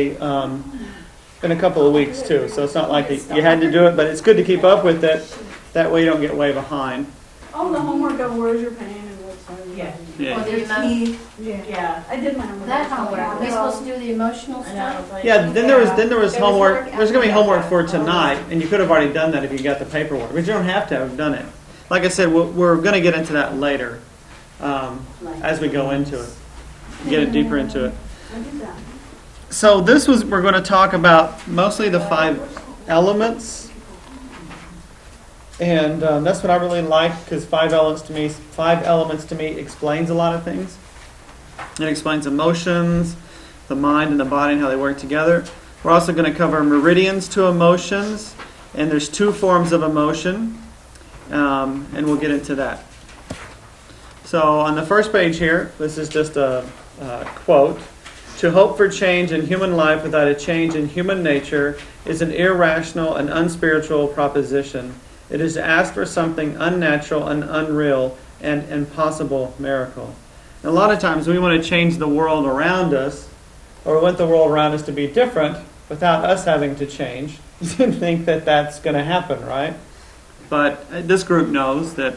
in a couple of weeks too. So it's not like you had to do it, but it's good to keep up with it. That way you don't get way behind. Oh, the homework of where's your pen and what's on Yeah. Yeah. Or your teeth. Yeah. I did my homework. That homework. Are we supposed to do the emotional stuff? Yeah, then there was homework. There's going to be homework for tonight, and you could have already done that if you got the paperwork. But you don't have to have done it. Like I said, we're going to get into that later as we go into it. Get it deeper into it. So we're going to talk about mostly the 5 elements. And that's what I really like, because 5 elements to me explains a lot of things. It explains emotions, the mind and the body and how they work together. We're also going to cover meridians to emotions, and there's 2 forms of emotion, and we'll get into that. So on the first page here, this is just a quote. To hope for change in human life without a change in human nature is an irrational and unspiritual proposition. It is to ask for something unnatural and unreal and impossible miracle. And a lot of times we want to change the world around us, or we want the world around us to be different without us having to change, and think that that's going to happen, right? But this group knows that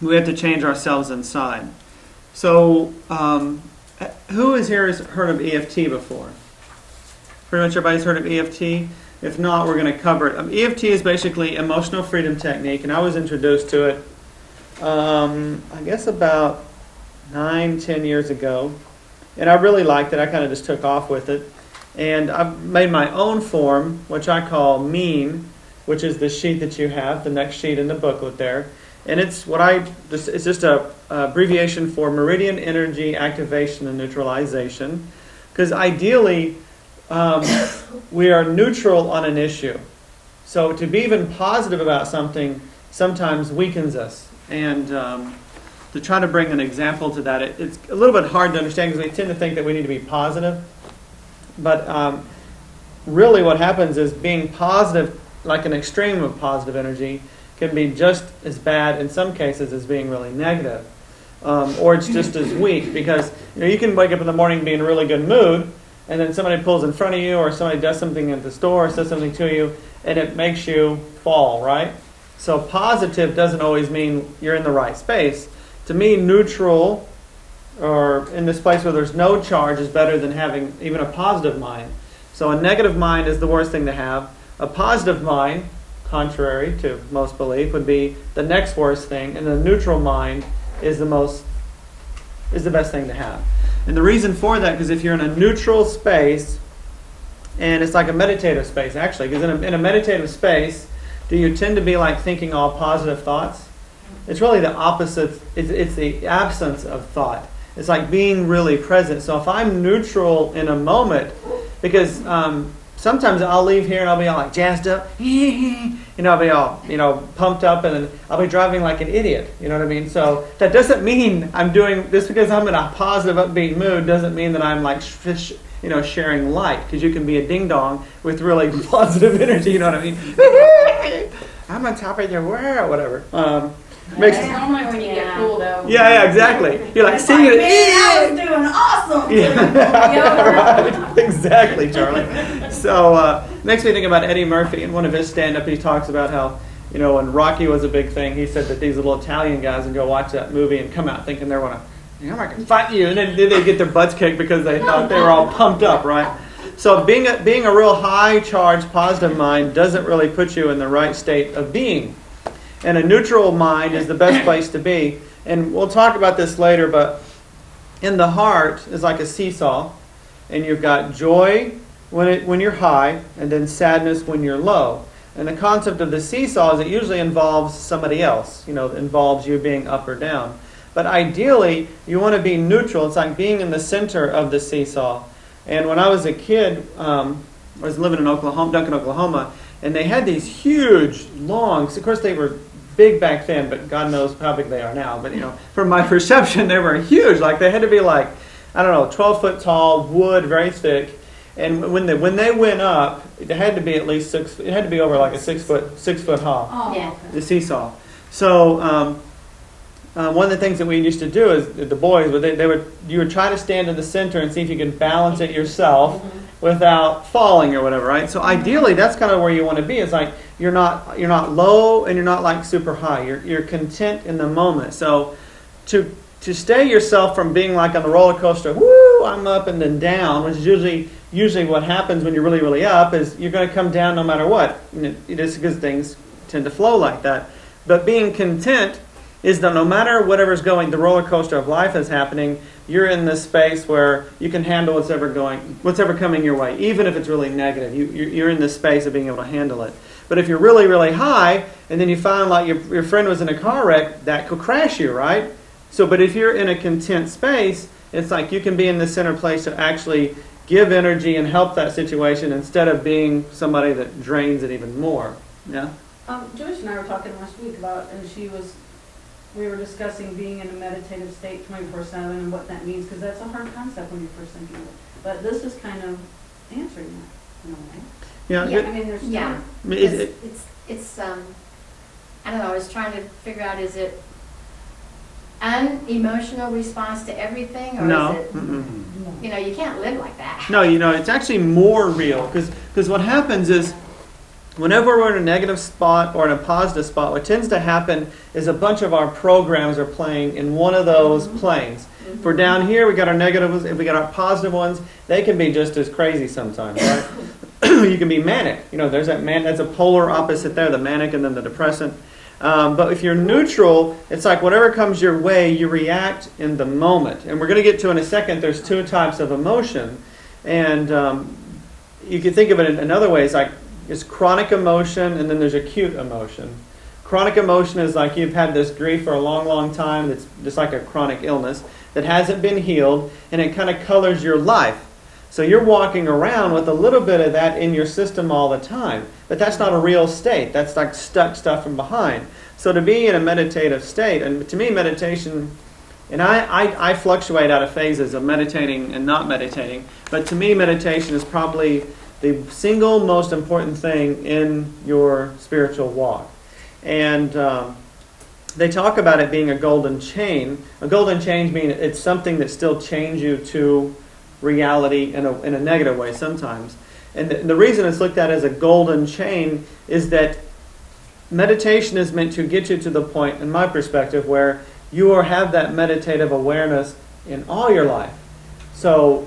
we have to change ourselves inside. So, who is here has heard of EFT before? Pretty much everybody's heard of EFT. If not, we're going to cover it. EFT is basically emotional freedom technique, and I was introduced to it, I guess about 9-10 years ago, and I really liked it. I kind of just took off with it, and I've made my own form, which I call MEAN, which is the sheet that you have, the next sheet in the booklet there. And it's just a abbreviation for meridian energy activation and neutralization, because ideally we are neutral on an issue. So to be even positive about something sometimes weakens us. And to try to bring an example to that, it's a little bit hard to understand because we tend to think that we need to be positive. But really what happens is being positive, like an extreme of positive energy, can be just as bad in some cases as being really negative. Or it's just as weak, because you can wake up in the morning and be in a really good mood, and then somebody pulls in front of you, or somebody does something at the store, or says something to you, and it makes you fall, right? So positive doesn't always mean you're in the right space. To me, neutral, or in this place where there's no charge, is better than having even a positive mind. So a negative mind is the worst thing to have. A positive mind, contrary to most belief, would be the next worst thing, and the neutral mind is the best thing to have. And the reason for that, because if you're in a neutral space, and it's like a meditative space actually, because in a meditative space, do you tend to be like thinking all positive thoughts? It's really the opposite. It's the absence of thought. It's like being really present. So if I'm neutral in a moment, because sometimes I'll leave here and I'll be all like jazzed up, I'll be all, pumped up, and then I'll be driving like an idiot, you know what I mean? So that doesn't mean I'm doing this because I'm in a positive, upbeat mood, doesn't mean that I'm like, sharing light, because you can be a ding-dong with really positive energy, you know what I mean? I'm on top of the world, whatever. Makes normally when you get cool though. Yeah, exactly. You're like singing it. I was doing awesome. Yeah, right. Exactly, Charlie. So makes me think about Eddie Murphy. In one of his stand-up, he talks about how, when Rocky was a big thing, he said that these little Italian guys would go watch that movie and come out thinking they want to, I'm not going to fight you, and then they get their butts kicked because they thought they were all pumped up, right? So being a real high-charged, positive mind doesn't really put you in the right state of being. And a neutral mind is the best place to be. And we'll talk about this later, but in the heart is like a seesaw. And you've got joy when you're high, and then sadness when you're low. And the concept of the seesaw is it usually involves somebody else. It involves you being up or down. But ideally, you want to be neutral. It's like being in the center of the seesaw. And when I was a kid, I was living in Duncan, Oklahoma, and they had these huge, long, of course they were big back then, but God knows how big they are now. But from my perception, they were huge. Like they had to be 12 foot tall, wood, very thick. And when they went up, it had to be at least 6. It had to be over like a 6 foot high. Oh, yeah. The seesaw. So one of the things that we used to do is the boys you would try to stand in the center and see if you could balance it yourself without falling or whatever, right? So ideally, that's kind of where you want to be. It's like you're not low and you're not like super high. You're content in the moment. So to stay yourself from being like on the roller coaster, woo, I'm up and then down, which is usually what happens when you're really, really up, is you're going to come down no matter what. It is because things tend to flow like that. But being content is that no matter whatever's going, the roller coaster of life is happening, you're in this space where you can handle whatever coming your way, even if it's really negative. You're in this space of being able to handle it. But if you're really, really high, and then you find like your friend was in a car wreck, that could crash you, right? So, but if you're in a content space, it's like you can be in the center place to actually give energy and help that situation instead of being somebody that drains it even more. Yeah? Joyce and I were talking last week about, and we were discussing being in a meditative state 24/7 and what that means, because that's a hard concept when you're first thinking of it. But this is kind of answering that in a way. Yeah. Yeah. I mean, there's Yeah. It's I don't know, I was trying to figure out, is it an emotional response to everything, or No. is it, you know, you can't live like that. No, it's actually more real, because what happens is whenever we're in a negative spot or in a positive spot, what tends to happen is a bunch of our programs are playing in one of those planes. If we're down here, we got our negative ones. If we got our positive ones, they can be just as crazy sometimes, right? You can be manic. There's that's a polar opposite there, the manic and then the depressant. But if you're neutral, it's like whatever comes your way, you react in the moment. And we're going to get to in a second, there's two types of emotion. And you can think of it in another way. It's like it's chronic emotion and then there's acute emotion. Chronic emotion is like you've had this grief for a long, long time. It's just like a chronic illness that hasn't been healed, and it kind of colors your life. So you're walking around with a little bit of that in your system all the time. But that's not a real state. That's like stuck stuff from behind. So to be in a meditative state, and to me meditation, and I fluctuate out of phases of meditating and not meditating, but to me meditation is probably the single most important thing in your spiritual walk. And they talk about it being a golden chain. A golden chain means it's something that still chains you to reality in a negative way sometimes. And the reason it's looked at as a golden chain is that meditation is meant to get you to the point, in my perspective, where you have that meditative awareness in all your life. So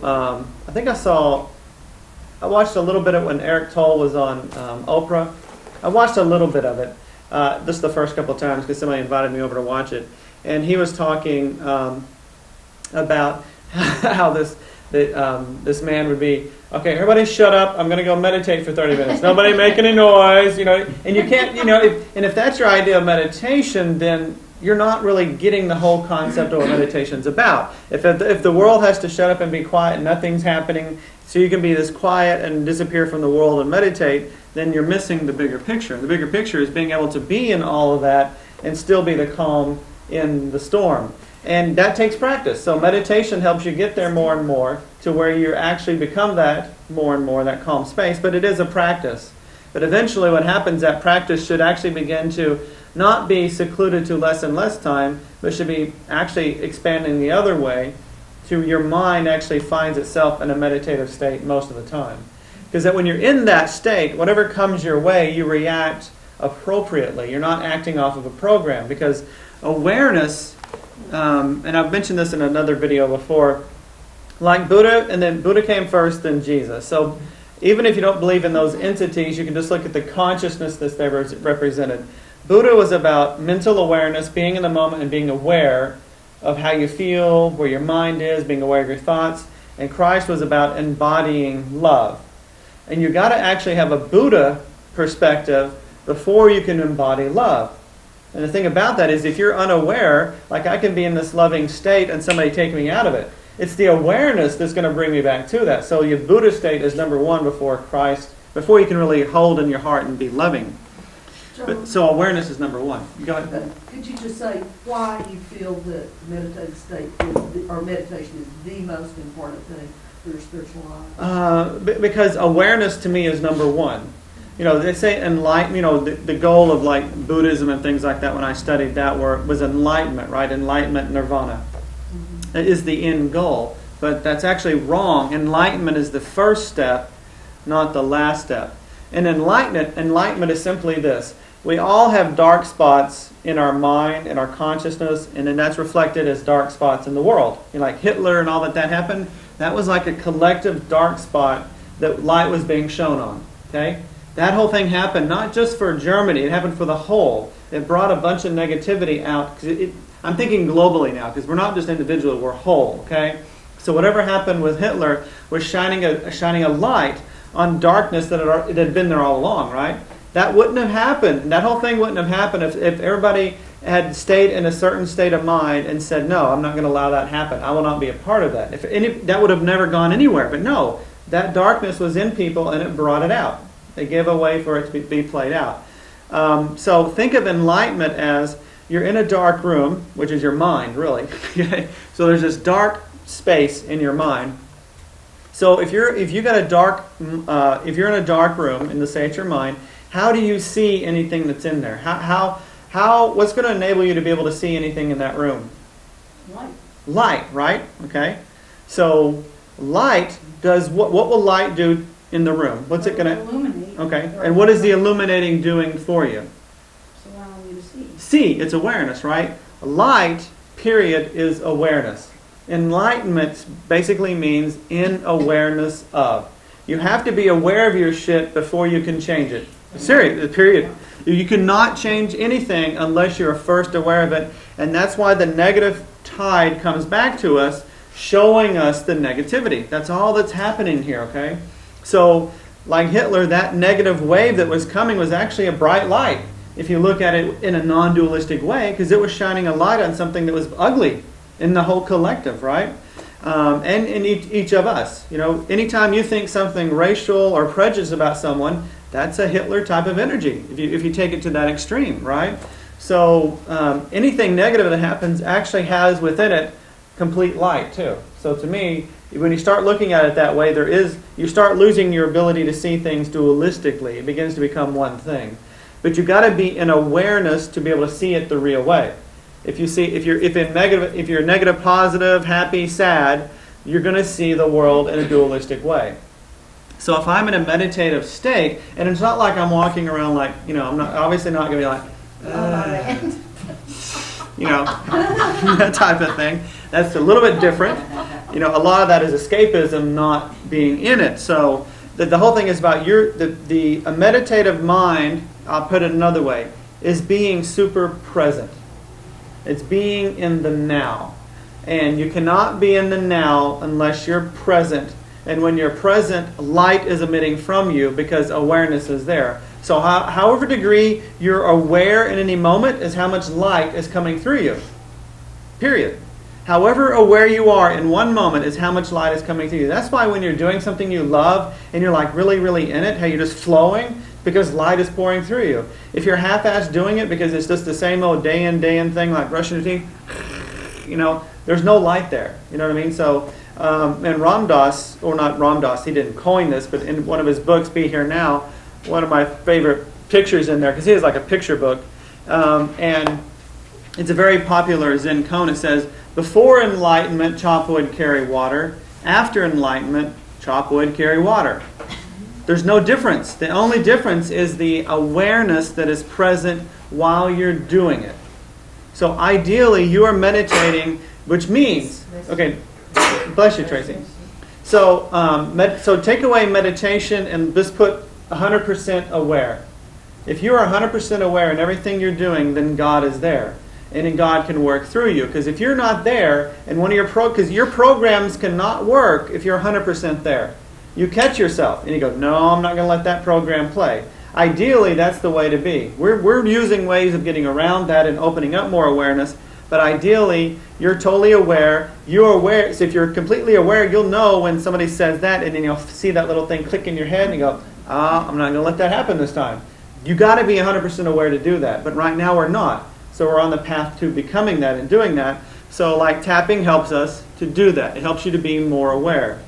I think I watched a little bit of it when Eric Toll was on Oprah. I watched a little bit of it, just the first couple of times because somebody invited me over to watch it. And he was talking about how this man would be, okay, everybody shut up, I'm going to go meditate for 30 minutes. Nobody make any noise, and you can't, if that's your idea of meditation, then you're not really getting the whole concept of what meditation's about. If the world has to shut up and be quiet and nothing's happening, so you can be this quiet and disappear from the world and meditate, then you're missing the bigger picture. The bigger picture is being able to be in all of that and still be the calm in the storm. And that takes practice. So meditation helps you get there more and more to where you actually become that more and more, that calm space. But it is a practice. But eventually what happens, that practice should actually begin to not be secluded to less and less time, but should be actually expanding the other way to your mind actually finds itself in a meditative state most of the time. Because that when you're in that state, whatever comes your way, you react appropriately. You're not acting off of a program. Because awareness, and I've mentioned this in another video before, like Buddha, and then Buddha came first, then Jesus. So even if you don't believe in those entities, you can just look at the consciousness that they represented. Buddha was about mental awareness, being in the moment and being aware of how you feel, where your mind is, being aware of your thoughts. And Christ was about embodying love. And you've got to actually have a Buddha perspective before you can embody love. And the thing about that is if you're unaware, like I can be in this loving state and somebody take me out of it. It's the awareness that's going to bring me back to that. So your Buddha state is number one before Christ, before you can really hold in your heart and be loving. So awareness is number one. Go ahead. Could you just say why you feel that meditative state or meditation is the most important thing for your spiritual life? Because awareness to me is number one. They say enlightenment, the goal of like Buddhism and things like that when I studied that was enlightenment, right? Enlightenment, nirvana. It is the end goal. But that's actually wrong. Enlightenment is the first step, not the last step. And enlightenment is simply this. We all have dark spots in our mind, in our consciousness, and then that's reflected as dark spots in the world. Like Hitler and all that happened, that was like a collective dark spot that light was being shown on. Okay? That whole thing happened not just for Germany, it happened for the whole. It brought a bunch of negativity out. I'm thinking globally now, because we're not just individual, we're whole. Okay? So whatever happened with Hitler was shining a light on darkness that it had been there all along, right? That wouldn't have happened. That whole thing wouldn't have happened if everybody had stayed in a certain state of mind and said, no, I'm not going to allow that to happen. I will not be a part of that. That would have never gone anywhere. But no, that darkness was in people and it brought it out. They gave a way for it to be played out. So think of enlightenment as you're in a dark room, which is your mind, really. So there's this dark space in your mind. So if you're in a dark room, and let's say it's your mind, how do you see anything that's in there? What's going to enable you to be able to see anything in that room? Light, right? Okay. So light does what will light do in the room? What's it going to illuminate? Okay. And what is the illuminating doing for you? It's allowing you to see. See, it's awareness, right? Light, period, is awareness. Enlightenment basically means in awareness of. You have to be aware of your shit before you can change it. Serious, period. You cannot change anything unless you're first aware of it. And that's why the negative tide comes back to us, showing us the negativity. That's all that's happening here, okay? So, like Hitler, that negative wave that was coming was actually a bright light. If you look at it in a non-dualistic way, because it was shining a light on something that was ugly in the whole collective, right? And in each of us. Anytime you think something racial or prejudiced about someone, that's a Hitler type of energy, if you take it to that extreme, right? So anything negative that happens actually has within it complete light, too. So to me, when you start looking at it that way, you start losing your ability to see things dualistically. It begins to become one thing. But you've got to be in awareness to be able to see it the real way. If you're negative, positive, happy, sad, you're going to see the world in a dualistic way. So if I'm in a meditative state, and it's not like I'm walking around like, I'm obviously not going to be like, that type of thing. That's a little bit different. A lot of that is escapism, not being in it. So the whole thing is about a meditative mind. I'll put it another way: is being super present. It's being in the now. And you cannot be in the now unless you're present. And when you're present, light is emitting from you because awareness is there. So however degree you're aware in any moment is how much light is coming through you. Period. However aware you are in one moment is how much light is coming through you. That's why when you're doing something you love and you're like really, really in it, how you're just flowing, because light is pouring through you. If you're half-assed doing it because it's just the same old day in thing like brushing your teeth, there's no light there. You know what I mean? So, and Ram Dass, or not Ram Dass, he didn't coin this, but in one of his books, Be Here Now, one of my favorite pictures in there, because he has like a picture book, and it's a very popular Zen koan. It says, before enlightenment, chop wood, carry water. After enlightenment, chop wood, carry water. There's no difference. The only difference is the awareness that is present while you're doing it. So ideally, you are meditating, which means, okay, bless you, Tracy. So, so take away meditation and just put 100% aware. If you are 100% aware in everything you're doing, then God is there. And then God can work through you. Because if you're not there, and one of because your programs cannot work if you're 100% there. You catch yourself, and you go, no, I'm not going to let that program play. Ideally, that's the way to be. We're using ways of getting around that and opening up more awareness, but ideally, you're totally aware. You're aware. So if you're completely aware, you'll know when somebody says that, and then you'll see that little thing click in your head, and you go, I'm not going to let that happen this time. You got to be 100% aware to do that, but right now we're not. So we're on the path to becoming that and doing that. So like tapping helps us to do that. It helps you to be more aware.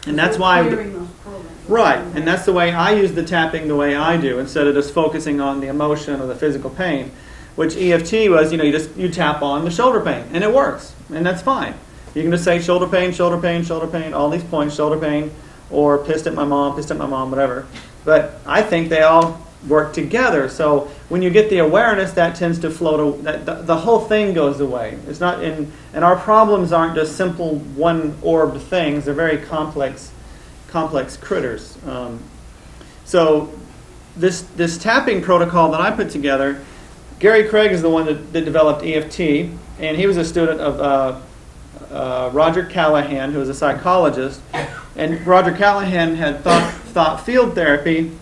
And that's why Clearing those programs. Right, and that's the way I use the tapping the way I do, instead of just focusing on the emotion or the physical pain, which EFT was, you tap on the shoulder pain, and it works, and that's fine. You can just say shoulder pain, shoulder pain, shoulder pain, all these points, shoulder pain, or pissed at my mom, whatever. But I think they all work together. So when you get the awareness, that tends to float. The whole thing goes away. It's not and our problems aren't just simple one-orbed things. They're very complex critters. So this tapping protocol that I put together, Gary Craig is the one that developed EFT, and he was a student of Roger Callahan, who was a psychologist. And Roger Callahan had thought field therapy,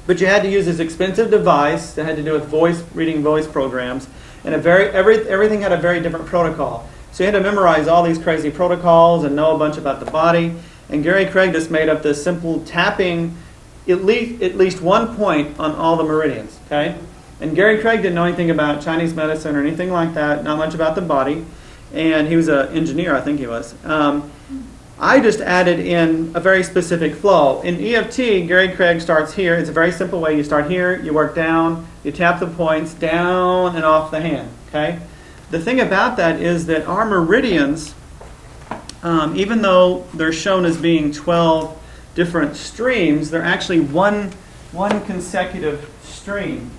but you had to use this expensive device that had to do with reading voice programs, and everything had a very different protocol. So you had to memorize all these crazy protocols and know a bunch about the body. And Gary Craig just made up this simple tapping, at least one point on all the meridians. Okay, and Gary Craig didn't know anything about Chinese medicine or anything like that. Not much about the body, and he was an engineer, I think he was. I just added in a very specific flow. In EFT, Gary Craig starts here. It's a very simple way. You start here, you work down, you tap the points down and off the hand. Okay. The thing about that is that our meridians, even though they're shown as being 12 different streams, they're actually one consecutive stream.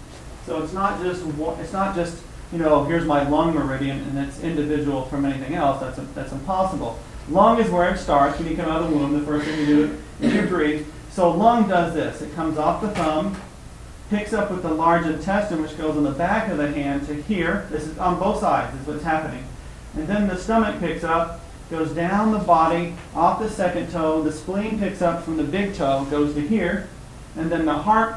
So it's not just here's my lung meridian and it's individual from anything else. That's impossible. Lung is where it starts. When you come out of the womb, the first thing you do is you breathe. So lung does this. It comes off the thumb, picks up with the large intestine, which goes on the back of the hand to here. This is on both sides. This is what's happening. And then the stomach picks up, goes down the body, off the second toe. The spleen picks up from the big toe, goes to here. And then the heart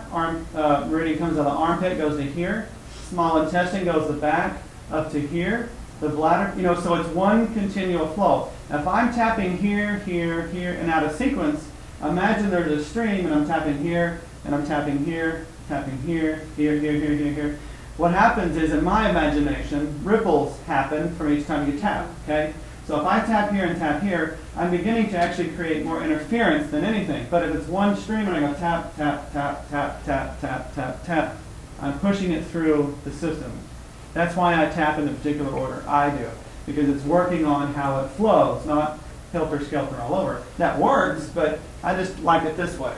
meridian comes out of the armpit, goes to here. Small intestine goes the back, up to here. The bladder, so it's one continual flow. Now, if I'm tapping here, here, here, and out of sequence, imagine there's a stream, and I'm tapping here, and I'm tapping here, here, here, here. What happens is, in my imagination, ripples happen from each time you tap, okay? So if I tap here and tap here, I'm beginning to actually create more interference than anything. But if it's one stream and I go tap, tap, tap, tap, tap, tap, tap, tap, I'm pushing it through the system. That's why I tap in the particular order I do, because it's working on how it flows, not helter-skelter all over. That works, but I just like it this way.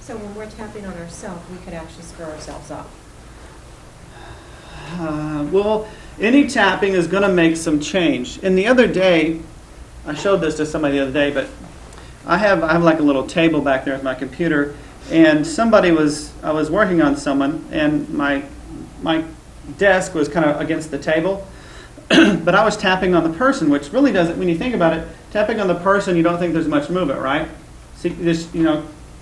So when we're tapping on ourselves, we could actually screw ourselves up. Well, any tapping is going to make some change. And the other day, I showed this to somebody the other day, but I have like a little table back there with my computer, and I was working on someone, and my desk was kind of against the table, but I was tapping on the person, which really doesn't, when you think about it, tapping on the person, you don't think there's much movement, right? See, this,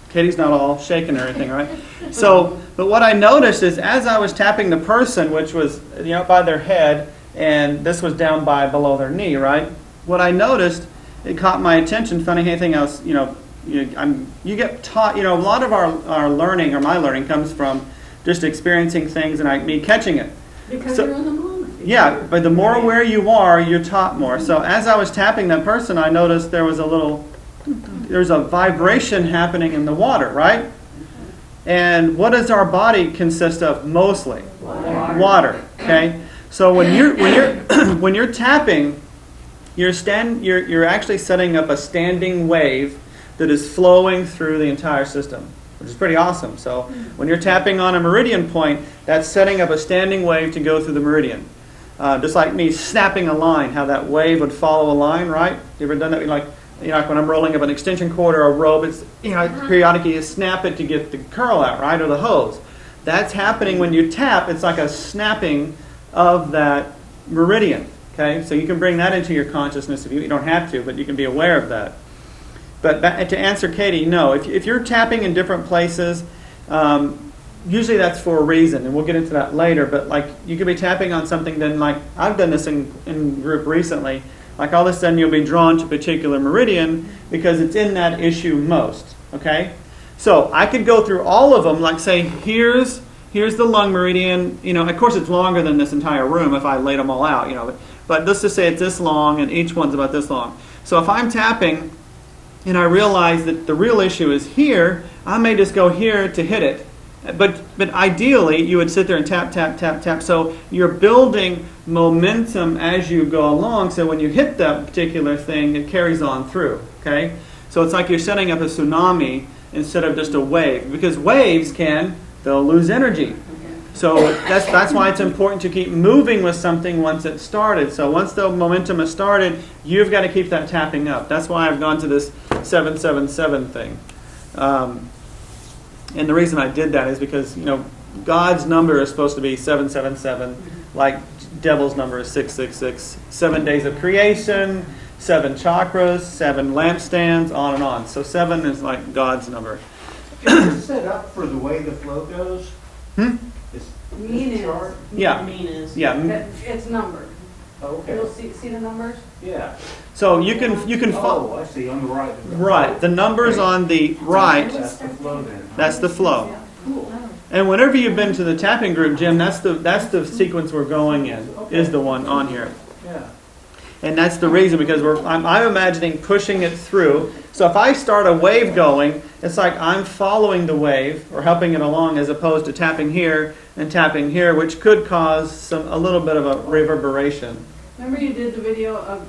Katie's not all shaking or anything, right? So, but what I noticed is as I was tapping the person, which was by their head, and this was down by below their knee, right? What I noticed, it caught my attention. Funny, anything else, you get taught. A lot of our learning, or my learning, comes from just experiencing things and me catching it. Because so, you're in the moment. Yeah, but the more aware you are, you're taught more. So as I was tapping that person, I noticed there's a vibration happening in the water, right? And what does our body consist of mostly? Water. Okay. So when you're tapping, you're actually setting up a standing wave that is flowing through the entire system, which is pretty awesome. So when you're tapping on a meridian point, that's setting up a standing wave to go through the meridian. Just like me snapping a line, how that wave would follow a line, right? You ever done that? Like when I'm rolling up an extension cord or a rope, it's periodically you snap it to get the curl out, right, or the hose. That's happening when you tap. It's like a snapping of that meridian. Okay, so you can bring that into your consciousness if you don't have to, but you can be aware of that. But to answer Katie, no. If you're tapping in different places, usually that's for a reason, and we'll get into that later. But like you could be tapping on something, then like I've done this in group recently. Like all of a sudden you'll be drawn to a particular meridian because it's in that issue most. Okay, so I could go through all of them. Like say here's the lung meridian. Of course it's longer than this entire room if I laid them all out. But let's just say it's this long, and each one's about this long. So if I'm tapping and I realize that the real issue is here, I may just go here to hit it. But ideally, you would sit there and tap, tap, tap, tap. So you're building momentum as you go along. So when you hit that particular thing, it carries on through. Okay? So it's like you're setting up a tsunami instead of just a wave. Because waves they'll lose energy. So that's why it's important to keep moving with something once it's started. So once the momentum has started, you've got to keep that tapping up. That's why I've gone to this 777 thing. And the reason I did that is because, God's number is supposed to be 777, like devil's number is 666. 7 days of creation, 7 chakras, 7 lampstands, on and on. So 7 is like God's number. Is it set up for the way the flow goes? Is Mean is. chart? Yeah. Mean is. Yeah. It's numbered. Oh, okay. You'll see the numbers? Yeah. So you can Oh, I see. On the right. right. The numbers on the right, That's the flow then. that's the flow. Yeah. Cool. And whenever you've been to the tapping group, Jim, that's the sequence we're going in, is the one on here. Yeah. And that's the reason, because I'm imagining pushing it through. So if I start a wave going, it's like I'm following the wave or helping it along, as opposed to tapping here and tapping here, which could cause a little bit of a reverberation. Remember you did the video of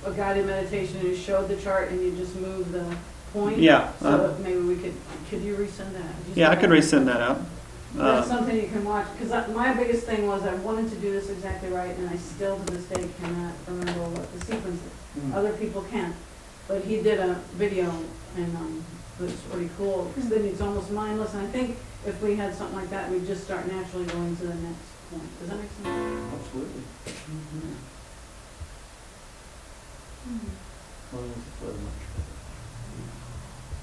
a guided meditation and you showed the chart and you just moved the point? Yeah. So maybe could you resend that? Yeah, I could resend that out. That's something you can watch, because my biggest thing was I wanted to do this exactly right, and I still to this day cannot remember what the sequence is. Other people can, but he did a video, and it was pretty cool, because then it's almost mindless, and I think if we had something like that, we'd just start naturally going to the next point. Does that make sense? Absolutely. Well, it's very much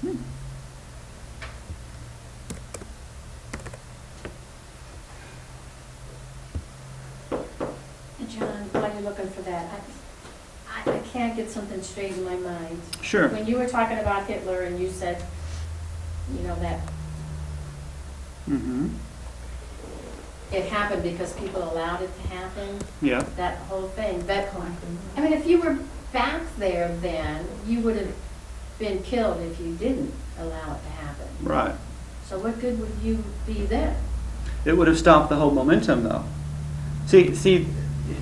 better. John, while you're looking for that, I can't get something straight in my mind. Sure. When you were talking about Hitler and you said, that Mm-hmm. it happened because people allowed it to happen, Yeah. that whole thing. But, I mean, if you were back there then, you would have been killed if you didn't allow it to happen. Right. So what good would you be then? It would have stopped the whole momentum, though. See,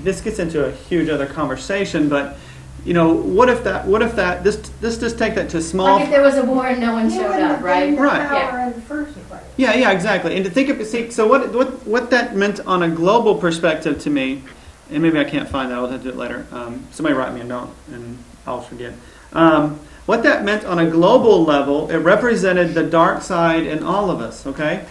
this gets into a huge other conversation, but what if that this just take that to small. Like if there was a war and no one showed up, right? Right. Power in the first place. Yeah, exactly. And to think of so what that meant on a global perspective to me, and maybe I can't find that. I'll have to do it later. Somebody write me a note, and I'll forget. What that meant on a global level, it represented the dark side in all of us. Okay.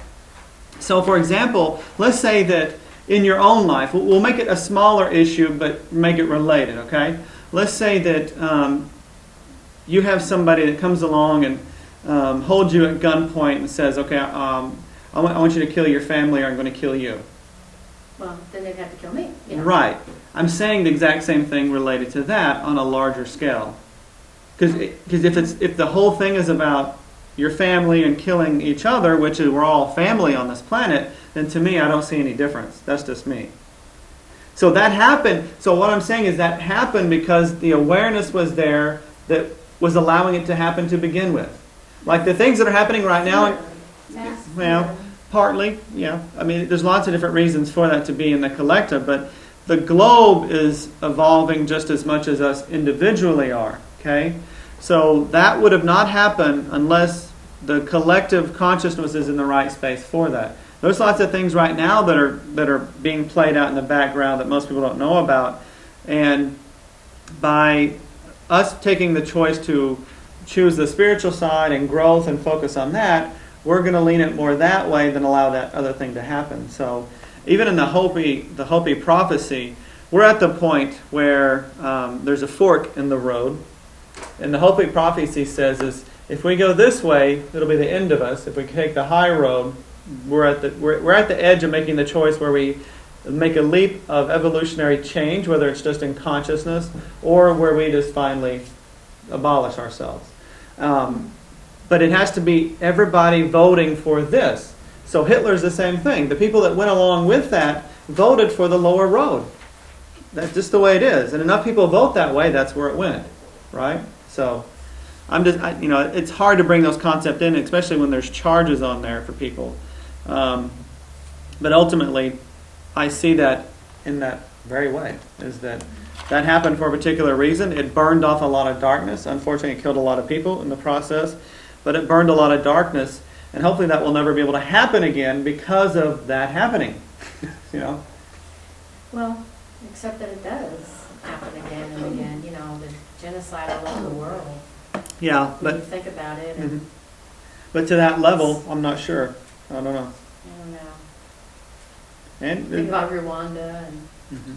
So, for example, let's say that in your own life, we'll make it a smaller issue, but make it related. Okay. Let's say that you have somebody that comes along and holds you at gunpoint and says, okay, I want you to kill your family or I'm going to kill you. Well, then they'd have to kill me. Right. I'm saying the exact same thing related to that on a larger scale. Because if the whole thing is about your family and killing each other, which is we're all family on this planet, then to me I don't see any difference. That's just me. So that happened. So what I'm saying is that happened because the awareness was there that was allowing it to happen to begin with. Like the things that are happening right now, well, partly, yeah. I mean, there's lots of different reasons for that to be in the collective, but the globe is evolving just as much as us individually are, okay? So that would have not happened unless the collective consciousness is in the right space for that. There's lots of things right now that are being played out in the background that most people don't know about. And by us taking the choice to choose the spiritual side and growth and focus on that, we're going to lean it more that way than allow that other thing to happen. So even in the Hopi prophecy, we're at the point where there's a fork in the road. And the Hopi prophecy says is, if we go this way, it'll be the end of us. If we take the high road, we're at the edge of making the choice where we make a leap of evolutionary change, whether it's just in consciousness or where we just finally abolish ourselves. But it has to be everybody voting for this. So Hitler's the same thing. The people that went along with that voted for the lower road. That's just the way it is. And enough people vote that way, that's where it went. Right? So it's hard to bring those concepts in, especially when there's charges on there for people. But ultimately, I see that in that very way, is that happened for a particular reason. It burned off a lot of darkness. Unfortunately, it killed a lot of people in the process, but it burned a lot of darkness, and hopefully that will never be able to happen again because of that happening. Well, except that it does happen again and again, the genocide all over the world. Yeah, When you but think about it, mhm. But to that level, I'm not sure. I don't know. I don't know. And Think about Rwanda and, mhm.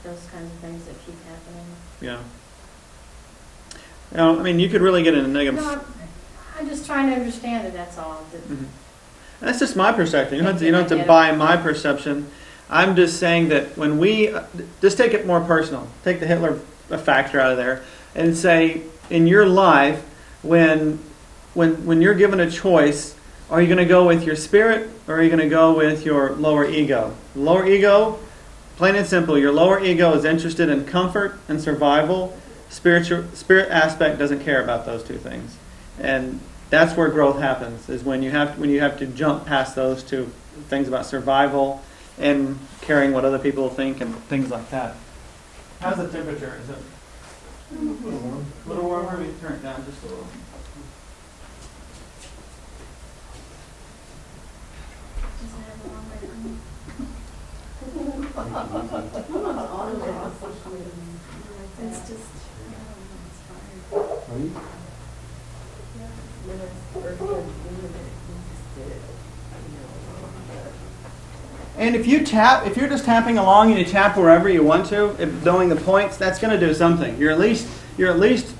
those kinds of things that keep happening. Yeah. You could really get into negative. No, I'm just trying to understand it, that's all. Mhm. That's just my perspective. You don't have to buy my perception. I'm just saying that when we just take it more personal, take the Hitler factor out of there, and say in your life, when you're given a choice, are you going to go with your spirit or are you going to go with your lower ego? Lower ego, plain and simple, your lower ego is interested in comfort and survival. Spirit aspect doesn't care about those two things, and that's where growth happens. Is when you have to jump past those two things about survival and caring what other people think and things like that. How's the temperature? Is it a little warmer? We turn it down just a little. It's just, And if you're just tapping along and you tap wherever you want to, knowing the points, that's going to do something. You're at least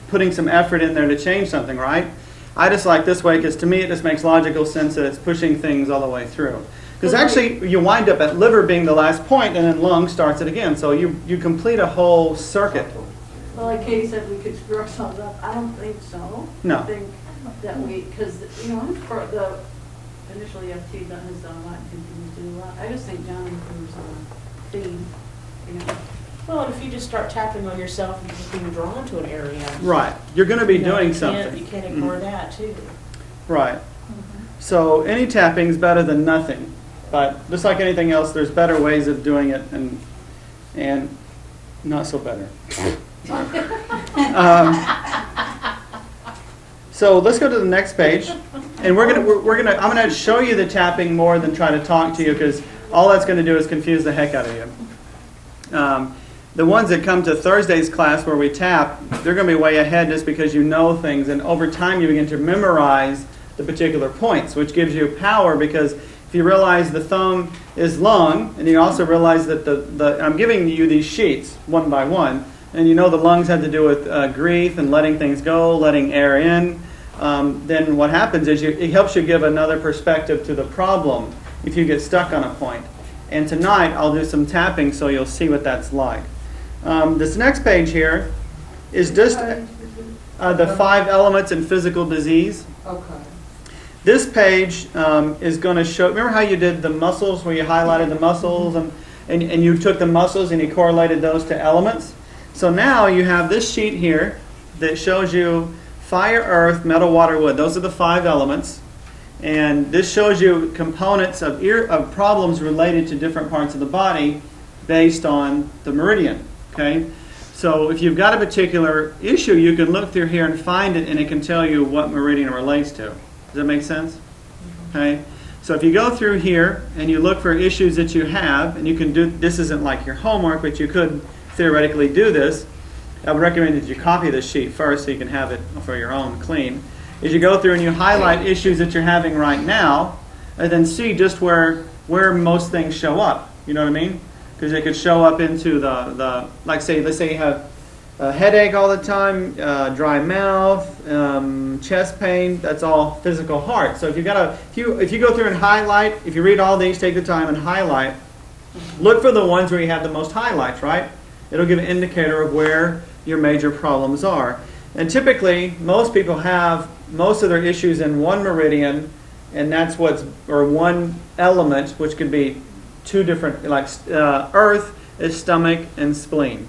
putting some effort in there to change something, right? I just like this way because to me it just makes logical sense that it's pushing things all the way through. Because actually you wind up at liver being the last point and then lung starts it again. So you complete a whole circuit. Well, like Katie said, we could screw ourselves up. I don't think so. No. I think that because the initial EFT has done a lot and continues to do a lot. I just think John improves on a theme. Well, and if you just start tapping on yourself and just being drawn to an area. Right. You're going to be doing something. You can't ignore that, too. Right. So any tapping is better than nothing. But just like anything else, there's better ways of doing it and not so better. So let's go to the next page, and I'm gonna show you the tapping more than try to talk to you, because all that's going to do is confuse the heck out of you. The ones that come to Thursday's class where we tap, they're going to be way ahead just because you know things, and over time you begin to memorize the particular points, which gives you power, because if you realize the thumb is lung, and you also realize that I'm giving you these sheets one by one, and you know the lungs have to do with grief and letting things go, letting air in, then what happens is it helps you give another perspective to the problem if you get stuck on a point. And tonight I'll do some tapping so you'll see what that's like. This next page here is just the 5 elements in physical disease. Okay. This page is going to show, remember how you did the muscles, where you highlighted the muscles and you took the muscles and you correlated those to elements? So now you have this sheet here that shows you fire, earth, metal, water, wood. Those are the 5 elements. And this shows you components of problems related to different parts of the body based on the meridian. Okay? So if you've got a particular issue, you can look through here and find it, and it can tell you what meridian it relates to. Does that make sense? Okay. So if you go through here and you look for issues that you have, and you can do, this isn't like your homework, but you could theoretically do this. I would recommend that you copy this sheet first so you can have it for your own clean. Is you go through and you highlight issues that you're having right now, and then see just where most things show up. You know what I mean? Because it could show up into let's say you have a headache all the time, dry mouth, chest pain. That's all physical heart. So if you go through and highlight, if you read all these, take the time and highlight. Look for the ones where you have the most highlights. Right? It'll give an indicator of where your major problems are. And typically, most people have most of their issues in one meridian, and that's one element, which could be 2 different, like earth is stomach and spleen.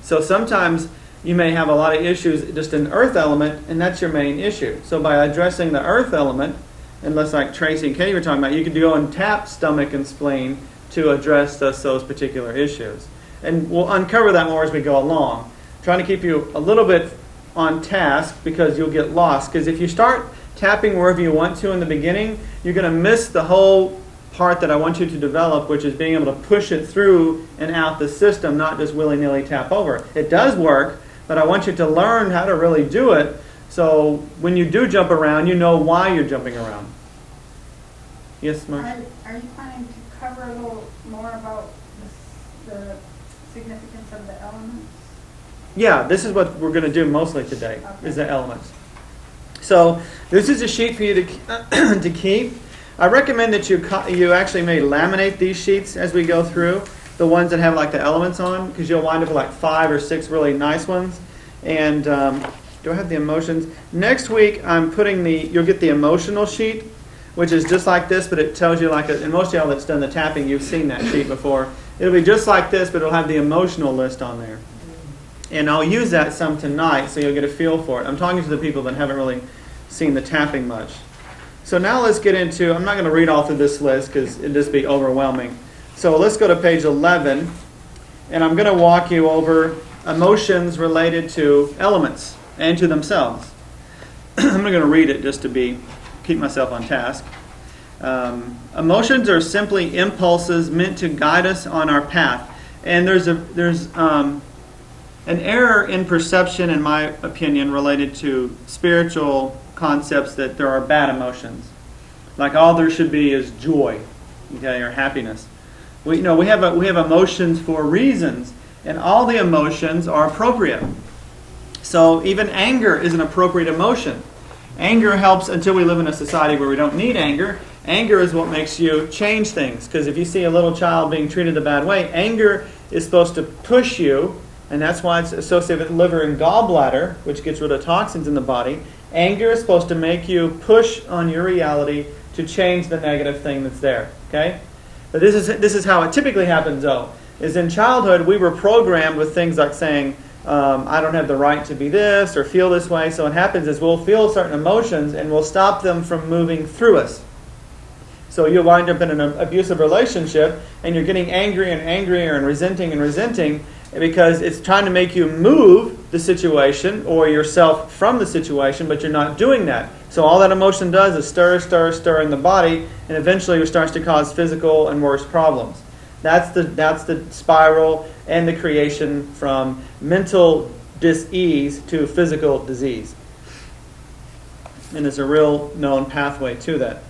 So sometimes, you may have a lot of issues just in earth element, and that's your main issue. So by addressing the earth element, unless like Tracy and Katie were talking about, you could go and tap stomach and spleen to address those particular issues. And we'll uncover that more as we go along. Trying to keep you a little bit on task because you'll get lost. Because if you start tapping wherever you want to in the beginning, you're going to miss the whole part that I want you to develop, which is being able to push it through and out the system, not just willy-nilly tap over. It does work, but I want you to learn how to really do it, so when you do jump around, you know why you're jumping around. Yes, Mark? Are you planning to cover a little more about the significance of the elements? Yeah, this is what we're going to do mostly today, is the elements. So this is a sheet for you to, to keep. I recommend that you actually may laminate these sheets as we go through, the ones that have like the elements on, because you'll wind up with like 5 or 6 really nice ones. And do I have the emotions? Next week I'm putting you'll get the emotional sheet, which is just like this, but it tells you and most of y'all that's done the tapping, you've seen that sheet before. It'll be just like this, but it'll have the emotional list on there. And I'll use that some tonight so you'll get a feel for it. I'm talking to the people that haven't really seen the tapping much. So now let's get into, I'm not going to read all through this list because it'd just be overwhelming. So let's go to page 11, and I'm going to walk you over emotions related to elements and to themselves. I'm not going to read it just to keep myself on task. Emotions are simply impulses meant to guide us on our path. And there's an error in perception, in my opinion, related to spiritual concepts that there are bad emotions. Like all there should be is joy, okay, or happiness. We have emotions for reasons, and all the emotions are appropriate. So even anger is an appropriate emotion. Anger helps until we live in a society where we don't need anger. Anger is what makes you change things. Because if you see a little child being treated a bad way, anger is supposed to push you, and that's why it's associated with liver and gallbladder, which gets rid of toxins in the body. Anger is supposed to make you push on your reality to change the negative thing that's there. Okay? But this is how it typically happens, though. Is in childhood, we were programmed with things like saying, I don't have the right to be this or feel this way. So what happens is we'll feel certain emotions and we'll stop them from moving through us. So you'll wind up in an abusive relationship and you're getting angrier and angrier and resenting because it's trying to make you move the situation or yourself from the situation, but you're not doing that. So all that emotion does is stir in the body, and eventually it starts to cause physical and worse problems. That's the spiral and the creation from mental dis-ease to physical disease. And there's a real known pathway to that.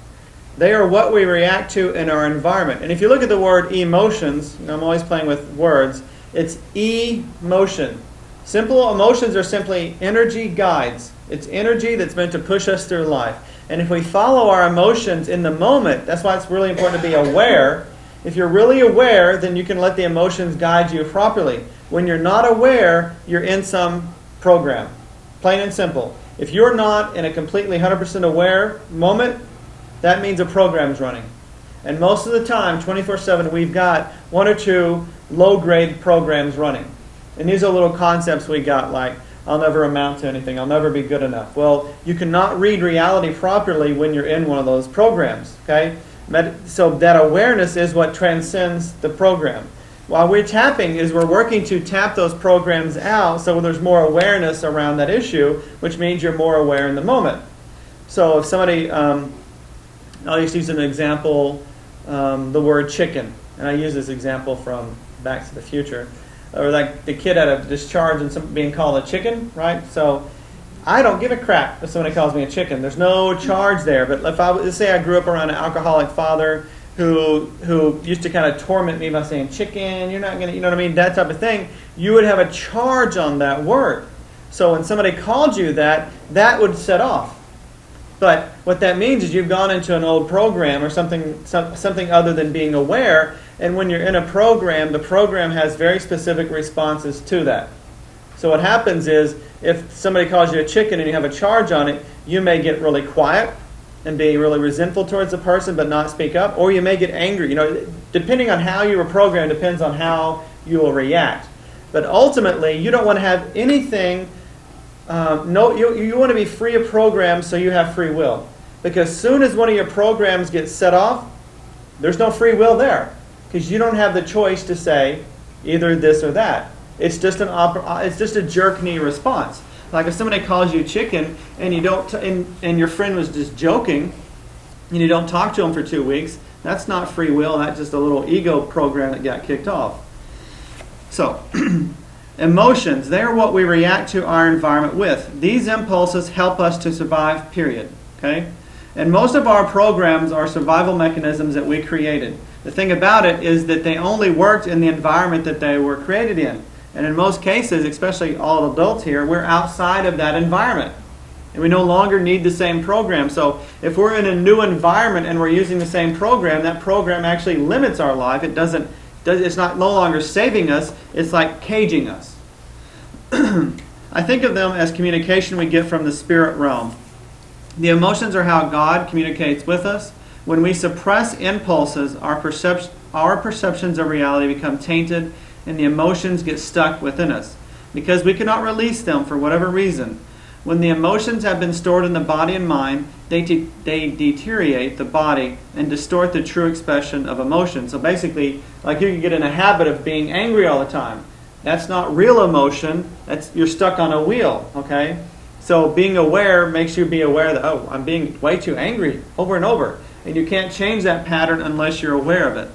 They are what we react to in our environment. And if you look at the word emotions, I'm always playing with words, it's emotion. Simple emotions are simply energy guides. It's energy that's meant to push us through life. And if we follow our emotions in the moment, that's why it's really important to be aware. If you're really aware, then you can let the emotions guide you properly. When you're not aware, you're in some program. Plain and simple. If you're not in a completely 100% aware moment, that means a program's running. And most of the time, 24/7, we've got 1 or 2 low-grade programs running. And these are little concepts we got like, I'll never amount to anything, I'll never be good enough. Well, you cannot read reality properly when you're in one of those programs. Okay? So that awareness is what transcends the program. While we're tapping is we're working to tap those programs out so there's more awareness around that issue, which means you're more aware in the moment. So if somebody, I'll just use an example, the word chicken. And I use this example from Back to the Future. Or like the kid had a discharge and being called a chicken, right? So I don't give a crap if somebody calls me a chicken. There's no charge there. But if let's say I grew up around an alcoholic father who used to kind of torment me by saying, chicken, you're not going to, you know what I mean, that type of thing, you would have a charge on that word. So when somebody called you that would set off. But what that means is you've gone into an old program or something other than being aware. And when you're in a program, the program has very specific responses to that. So what happens is if somebody calls you a chicken and you have a charge on it, you may get really quiet and be really resentful towards the person but not speak up. Or you may get angry. You know, depending on how you were programmed depends on how you will react. But ultimately, you don't want to have anything. You want to be free of programs so you have free will. Because as soon as one of your programs gets set off, there's no free will there. Because you don't have the choice to say either this or that. It's just it's just a jerk knee response. Like if somebody calls you chicken and you don't, and your friend was just joking, and you don't talk to them for 2 weeks, that's not free will. That's just a little ego program that got kicked off. So, emotions, they're what we react to our environment with. These impulses help us to survive, period. Okay? And most of our programs are survival mechanisms that we created. The thing about it is that they only worked in the environment that they were created in. And in most cases, especially all adults here, we're outside of that environment. And we no longer need the same program. So if we're in a new environment and we're using the same program, that program actually limits our life. It's no longer saving us. It's like caging us. I think of them as communication we get from the spirit realm. The emotions are how God communicates with us. When we suppress impulses, our perceptions of reality become tainted and the emotions get stuck within us because we cannot release them for whatever reason. When the emotions have been stored in the body and mind, they deteriorate the body and distort the true expression of emotion. So basically, like you can get in a habit of being angry all the time. That's not real emotion. You're stuck on a wheel, okay? So being aware makes you be aware that, oh, I'm being way too angry over and over. And you can't change that pattern unless you're aware of it.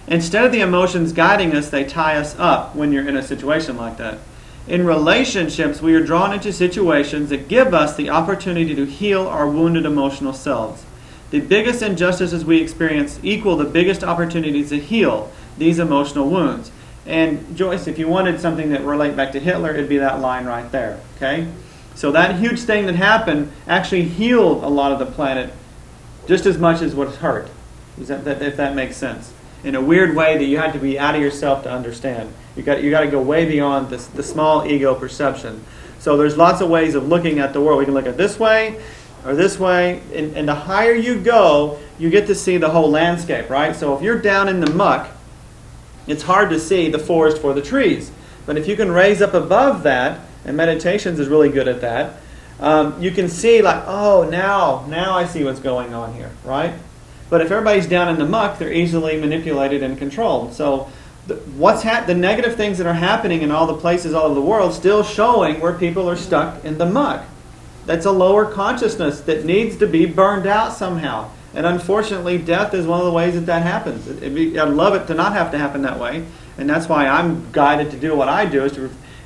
Instead of the emotions guiding us, they tie us up when you're in a situation like that. In relationships, we are drawn into situations that give us the opportunity to heal our wounded emotional selves. The biggest injustices we experience equal the biggest opportunities to heal these emotional wounds. And Joyce, if you wanted something that relate back to Hitler, it'd be that line right there. Okay? So that huge thing that happened actually healed a lot of the planet just as much as what's hurt. If that makes sense. In a weird way that you had to be out of yourself to understand. You got to go way beyond the small ego perception. So there's lots of ways of looking at the world. We can look at this way or this way. And the higher you go, you get to see the whole landscape, right? So if you're down in the muck, it's hard to see the forest for the trees. But if you can raise up above that, and meditations is really good at that, you can see like, oh, now I see what's going on here, right? But if everybody's down in the muck, they're easily manipulated and controlled. So the negative things that are happening in all the places all over the world still showing where people are stuck in the muck. That's a lower consciousness that needs to be burned out somehow. And unfortunately, death is one of the ways that happens. I'd love it to not have to happen that way. And that's why I'm guided to do what I do,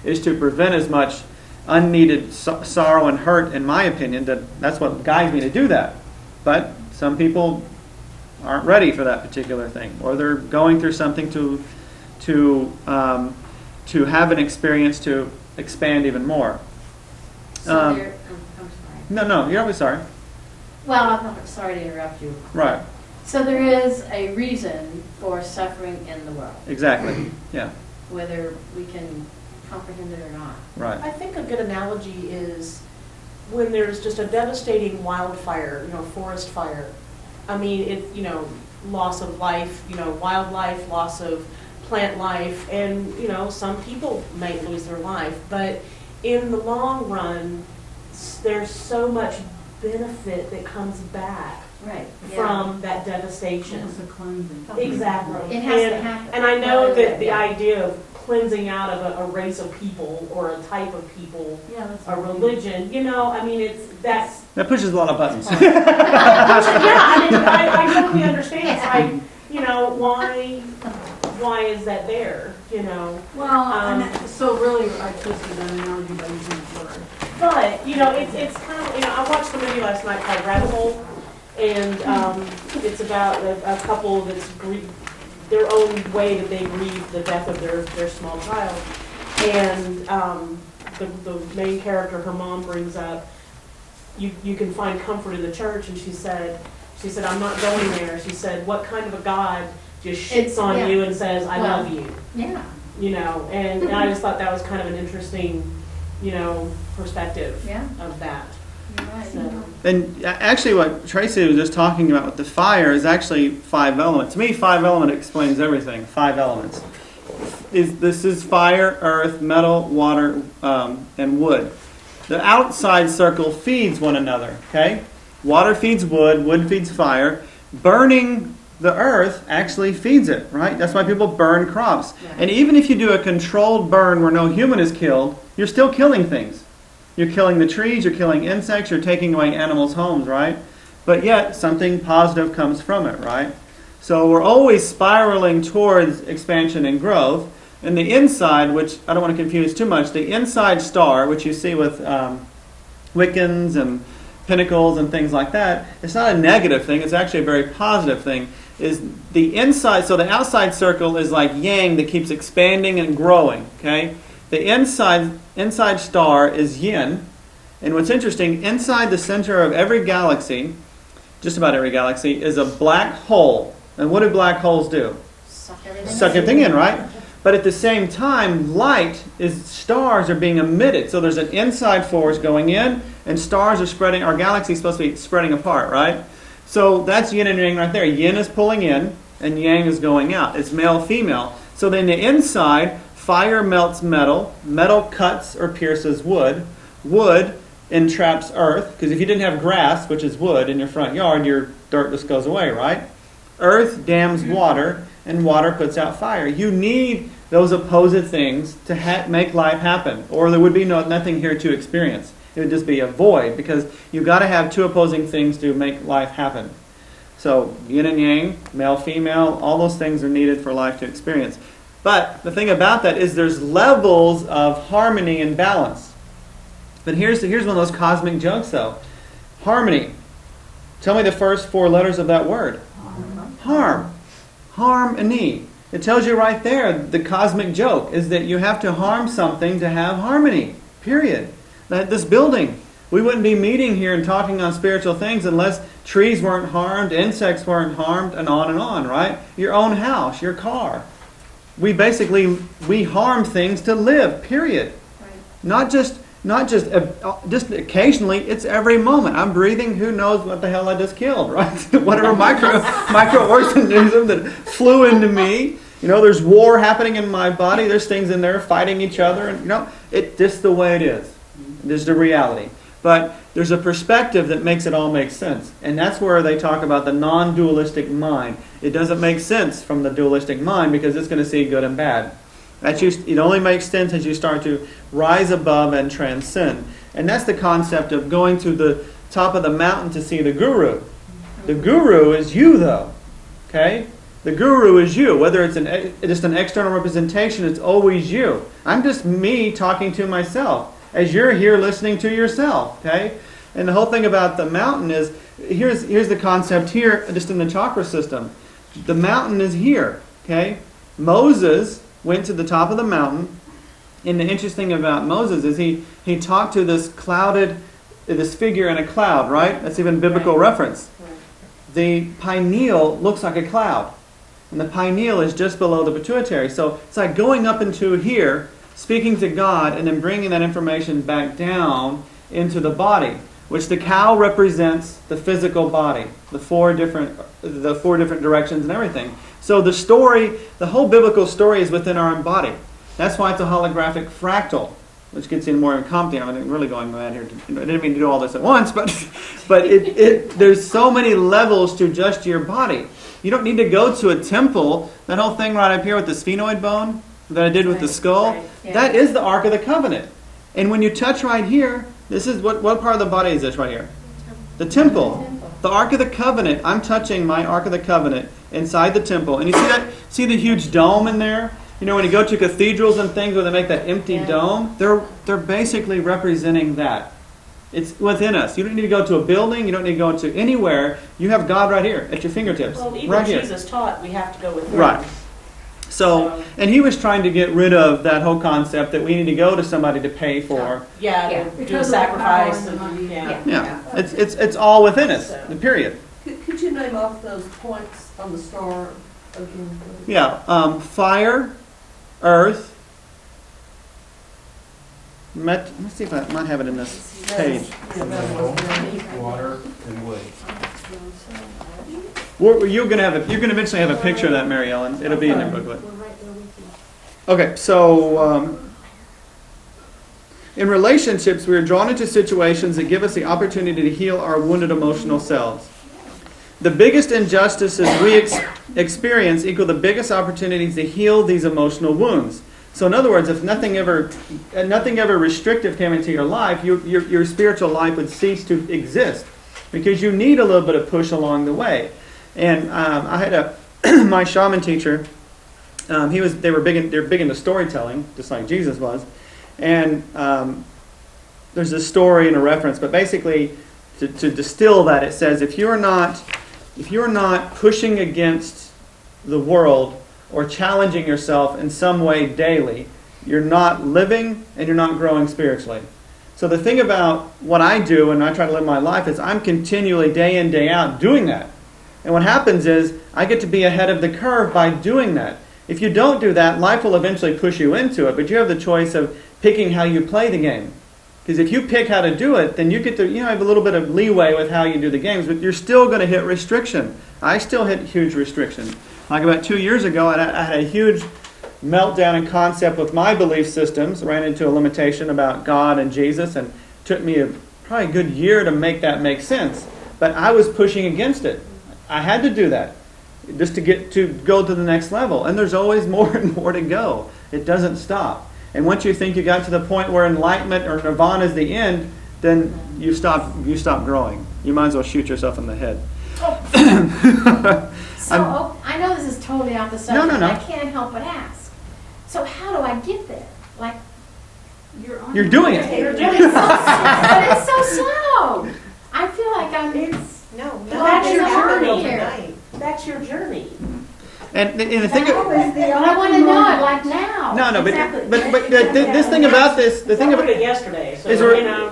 is to prevent as much unneeded sorrow and hurt, in my opinion. That's what guides me to do that. But some people aren't ready for that particular thing, or they're going through something to have an experience to expand even more. So I'm sorry. No, you're always sorry. Well, I'm not sorry to interrupt you. Right. So there is a reason for suffering in the world. Exactly. Yeah. Whether we can comprehend it or not. Right. I think a good analogy is when there's just a devastating wildfire, forest fire. I mean, loss of life, wildlife, loss of plant life, and, some people may lose their life. But in the long run, there's so much benefit that comes back from that devastation. It's a cleansing. Exactly. It has to happen. And I know that the idea of cleansing out of a race of people or a type of people, a religion, that pushes a lot of buttons. I totally understand. It's like, why is that there? Well, so really, I twisted that analogy by using the word. But it's kind of I watched the movie last night called Rabbit Hole, and it's about a couple that's their own way that they grieve the death of their small child, and the main character, her mom brings up, you can find comfort in the church, and she said I'm not going there. She said, what kind of a God just shits on you and says I love you? Yeah. And I just thought that was kind of an interesting perspective of that. You're right. So. And actually what Tracy was just talking about with the fire is actually 5 elements. To me, 5 element explains everything. 5 elements. this is fire, earth, metal, water, and wood. The outside circle feeds one another. Okay, water feeds wood feeds fire. Burning the earth actually feeds it. Right? That's why people burn crops. And even if you do a controlled burn where no human is killed, you're still killing things. You're killing the trees. You're killing insects. You're taking away animals' homes. Right? But yet something positive comes from it. Right? So we're always spiraling towards expansion and growth. And the inside, which I don't want to confuse too much, the inside star, which you see with Wiccans and pinnacles and things like that, it's not a negative thing, it's actually a very positive thing, is the inside, so the outside circle is like yang that keeps expanding and growing, okay? The inside star is yin, and what's interesting, inside the center of every galaxy, just about every galaxy, is a black hole. And what do black holes do? Suck everything in, right? But at the same time, stars are being emitted. So there's an inside force going in, and stars are spreading, our galaxy is supposed to be spreading apart, right? So that's yin and yang right there. Yin is pulling in, and yang is going out. It's male, female. So then the inside, fire melts metal, metal cuts or pierces wood, wood entraps earth, because if you didn't have grass, which is wood, in your front yard, your dirt just goes away, right? Earth dams water, and water puts out fire. You need those opposite things to make life happen, or there would be nothing here to experience. It would just be a void, because you've got to have two opposing things to make life happen. So yin and yang, male, female, all those things are needed for life to experience. But the thing about that is there's levels of harmony and balance. But here's one of those cosmic jokes, though. Harmony. Tell me the first four letters of that word. Harm. Harmony. It tells you right there, the cosmic joke is that you have to harm something to have harmony. Period. That this building, we wouldn't be meeting here and talking on spiritual things unless trees weren't harmed, insects weren't harmed, and on, right? Your own house, your car. We harm things to live, period. Right. Not just occasionally, it's every moment. I'm breathing, who knows what the hell I just killed, right? Whatever microorganism that flew into me. There's war happening in my body. There's things in there fighting each other. And, it's just the way it is. This is the reality. But there's a perspective that makes it all make sense. And that's where they talk about the non-dualistic mind. It doesn't make sense from the dualistic mind because it's going to see good and bad. It only makes sense as you start to rise above and transcend. And that's the concept of going to the top of the mountain to see the guru. The guru is you, though. Okay? The guru is you. Whether it's just an external representation, it's always you. I'm just me talking to myself as you're here listening to yourself. Okay? And the whole thing about the mountain is, here's the concept here, just in the chakra system. The mountain is here. Okay? Moses went to the top of the mountain, and the interesting thing about Moses is he talked to this figure in a cloud, right? That's even a biblical reference. Right. The pineal looks like a cloud, and the pineal is just below the pituitary. So it's like going up into here, speaking to God, and then bringing that information back down into the body, which the cow represents the physical body, the four different directions and everything. So the whole biblical story is within our own body. That's why it's a holographic fractal, which gets in more in Compton. I'm really going mad here. I didn't mean to do all this at once, but there's so many levels to just your body. You don't need to go to a temple. That whole thing right up here with the sphenoid bone that I did with the skull, that is the Ark of the Covenant. And when you touch right here, this is what part of the body is this right here? The temple. The Ark of the Covenant. I'm touching my Ark of the Covenant inside the temple. And you see that? See the huge dome in there? When you go to cathedrals and things where they make that empty dome, they're basically representing that. It's within us. You don't need to go to a building. You don't need to go to anywhere. You have God right here at your fingertips. Well, even right Jesus taught we have to go with Him. Right. So, and he was trying to get rid of that whole concept that we need to go to somebody to pay for. To do a sacrifice. It's all within us, the period. Could you name off those points on the star again? Yeah, fire, earth. Let's see if I might have it in this page. Metal, water, and wood. You're going to eventually have a picture of that, Mary Ellen. It'll be in your booklet. Okay, so in relationships, we are drawn into situations that give us the opportunity to heal our wounded emotional selves. The biggest injustices we experience equal the biggest opportunities to heal these emotional wounds. So in other words, if nothing ever restrictive came into your life, your spiritual life would cease to exist, because you need a little bit of push along the way. And I had my shaman teacher. They're big into storytelling, just like Jesus was. And there's a story and a reference, but basically, to distill that, it says if you're not pushing against the world or challenging yourself in some way daily, you're not living and you're not growing spiritually. So the thing about what I do and I try to live my life is I'm continually, day in, day out, doing that. And what happens is I get to be ahead of the curve by doing that. If you don't do that, life will eventually push you into it, but you have the choice of picking how you play the game. Because if you pick how to do it, then you get to have a little bit of leeway with how you do the games, but you're still going to hit restriction. I still hit huge restriction. Like about 2 years ago, I had a huge meltdown in concept with my belief systems, ran into a limitation about God and Jesus, and it took me probably a good year to make that make sense. But I was pushing against it. I had to do that just to go to the next level. And there's always more and more to go. It doesn't stop. And once you think you got to the point where enlightenment or nirvana is the end, then you stop growing. You might as well shoot yourself in the head. So, I know this is totally off the subject, No. but I can't help but ask. So how do I get there? Like, You're doing it. You're doing it. but it's so slow. I feel like I'm... That's your journey. Here. That's your journey. And the thing, But I want to know it like now. no, Exactly. but this thing about this, the thing I about did it yesterday, so is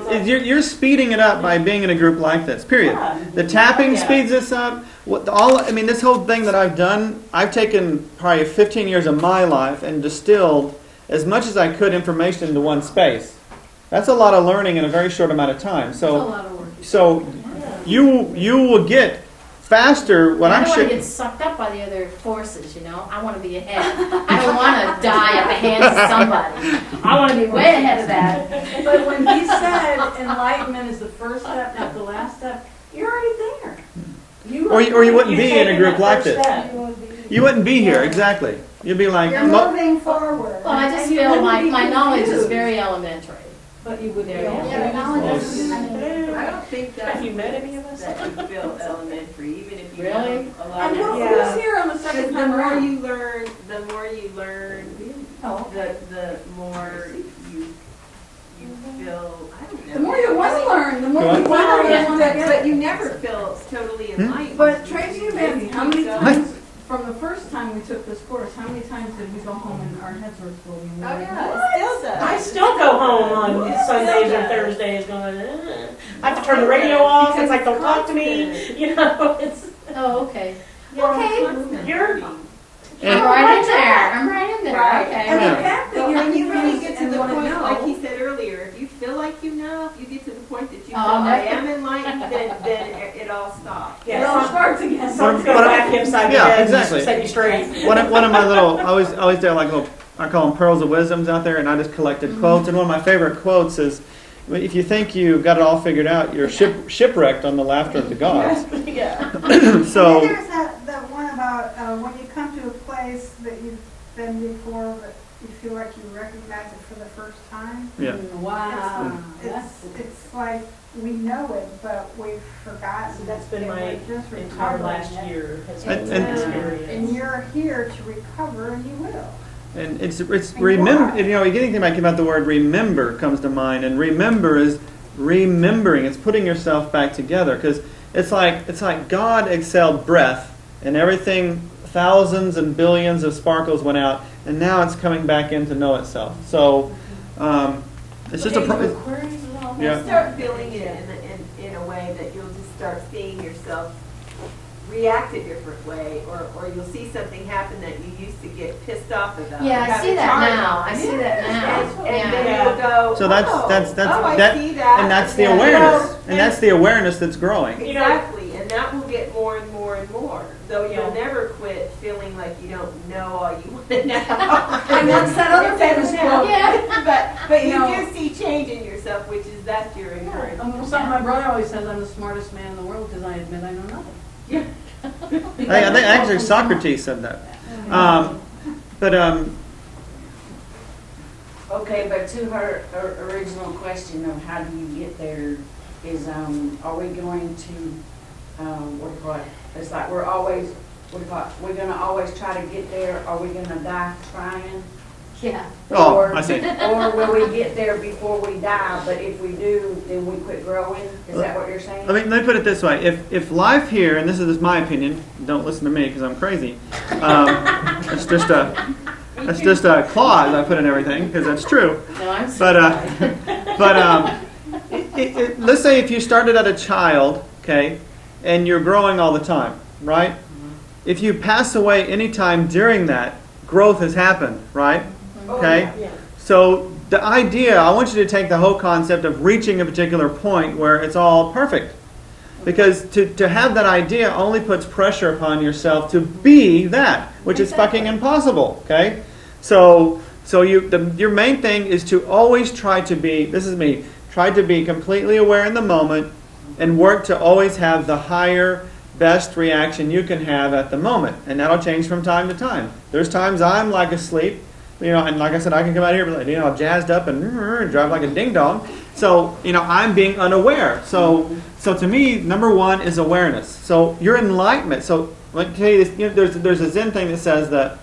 it's you're speeding it up by being in a group like this. Period. Yeah. The tapping Yeah. speeds this up. This whole thing that I've done, I've taken probably 15 years of my life and distilled as much as I could information into one space. That's a lot of learning in a very short amount of time. It's a lot of work. So you will get faster when I I'm don't want to sure. get sucked up by the other forces, I want to be ahead. I don't want to die at the hands of somebody. I want to be way ahead of that. But when he said enlightenment is the first step, not the last step, you're already there. Or you wouldn't be in a taking group that like first this. step. You wouldn't be here, exactly. You'd be like, You're moving forward. Well, I just feel like my knowledge is very elementary. But you would be. Yeah, but knowledge is- I don't think Have you met any of us? that you feel elementary, even if you Really? know a lot And of who- Yeah. who's here on the Because second the time more around? you learn, the more you feel, I don't know. The more you want to learn, the more Go you on. want to learn. But you never feel totally enlightened. But Tracy, man, how many So- times, from the first time we took this course, how many times did we go home and our heads were exploding? We were Oh, like, yeah, "What?" it still does. I still go home on Sundays or Thursdays going, I have to turn the radio off. It's like, don't talk to me. It's, Oh, okay. Okay. you're, I'm right in there. I'm right in there. Right. Okay. And Yeah. the fact that when you really get to and the wanna point, know. like he said earlier, if you feel like you know, if you get to the point that you feel Oh, I that's- am enlightened, then it all stops. It all starts again. someone's But- going to whack you upside the yeah, head exactly. and set you straight. one of my little, I always do like little, I call them pearls of wisdoms out there, and I just collected quotes. And one of my favorite quotes is, if you think you got it all figured out, you're shipwrecked on the laughter of the gods. Yeah. So, And then there's that one about when you come to a place that you've been before, but you feel like you recognize it for the first time. yeah. Wow. It's like we know it, but we've forgotten. That's been and my we're just entire recovering last it. year has And- been and- that And experience. you're here to recover, and you will. And it's remember. Anything about the word remember comes to mind, and remember is remembering. It's putting yourself back together, because it's like God exhaled breath, and everything, thousands and billions of sparkles went out, and now it's coming back in to know itself. So it's just a yeah. Start feeling it in a way that you'll just start seeing yourself react a different way, or you'll see something happen that you used to get pissed off about. Yeah, I Have see a that charge now. on I it. see that now. And Yeah. then you'll go, So that's oh, I see that. and that's the Yeah. awareness, So- and that's the awareness that's growing. Exactly, and that will get more and more and more. Though you'll never quit feeling like you don't know all you want to know. And that's that other famous quote. Yeah, but you You know- do see change in yourself, which is that's your encouragement. Something my brother always says, I'm the smartest man in the world because I admit I know nothing. Yeah. I think actually Socrates said that. But Okay, but to her original question of how do you get there is, are we going to, what do you call it? It's like we're always, what do you call it? We're gonna always try to get there. Are we gonna die trying? Yeah. oh, Or- I see. Or will we get there before we die, but if we do, then we quit growing? Is that what you're saying? I mean, let me put it this way: if life here, and this is my opinion, don't listen to me because I'm crazy. It's just a clause I put in everything because that's true. No, I'm But let's say if you started at a child, okay, and you're growing all the time, right? If you pass away any time during that, growth has happened, right? Okay? Yeah. So the idea, I want you to take the whole concept of reaching a particular point where it's all perfect. Because to have that idea only puts pressure upon yourself to be that, which is fucking impossible, okay? So your main thing is to always try to be, this is me, try to be completely aware in the moment and work to always have the higher, best reaction you can have at the moment. And that'll change from time to time. There's times I'm like asleep, and like I said, I can come out here, like, jazzed up and drive like a ding dong. So, I'm being unaware. So to me, number one is awareness. So your enlightenment. So let me tell you this. There's a Zen thing that says that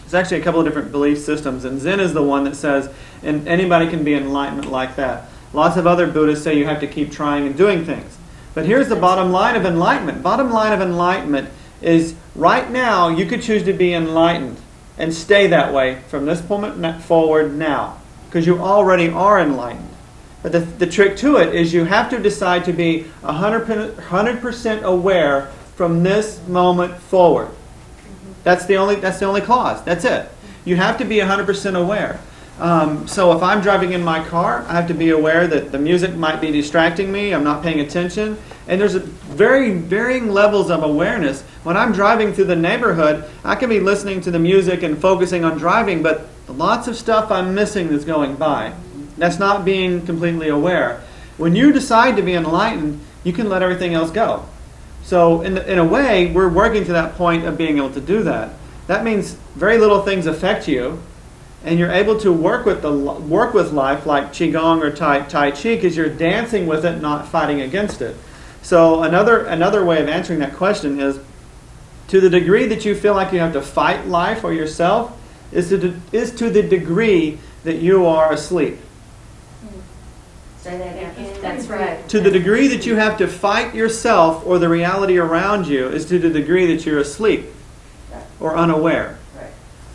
there's actually a couple of different belief systems, and Zen is the one that says, and anybody can be enlightenment like that. Lots of other Buddhists say you have to keep trying and doing things. But here's the bottom line of enlightenment. Bottom line of enlightenment is right now you could choose to be enlightened and stay that way from this moment forward now, because you already are enlightened. But the trick to it is you have to decide to be 100% aware from this moment forward. That's the only clause. That's it. You have to be 100% aware. So if I'm driving in my car, I have to be aware that the music might be distracting me. I'm not paying attention. And there's very varying levels of awareness. When I'm driving through the neighborhood, I can be listening to the music and focusing on driving, but lots of stuff I'm missing that's going by. That's not being completely aware. When you decide to be enlightened, you can let everything else go. So in a way, we're working to that point of being able to do that. That means very little things affect you, and you're able to work with life like Qigong or Tai Chi because you're dancing with it, not fighting against it. So another way of answering that question is, to the degree that you feel like you have to fight life or yourself, is to the degree that you are asleep. Say that again. That's right. To the degree that you have to fight yourself or the reality around you is to the degree that you're asleep or unaware. Right.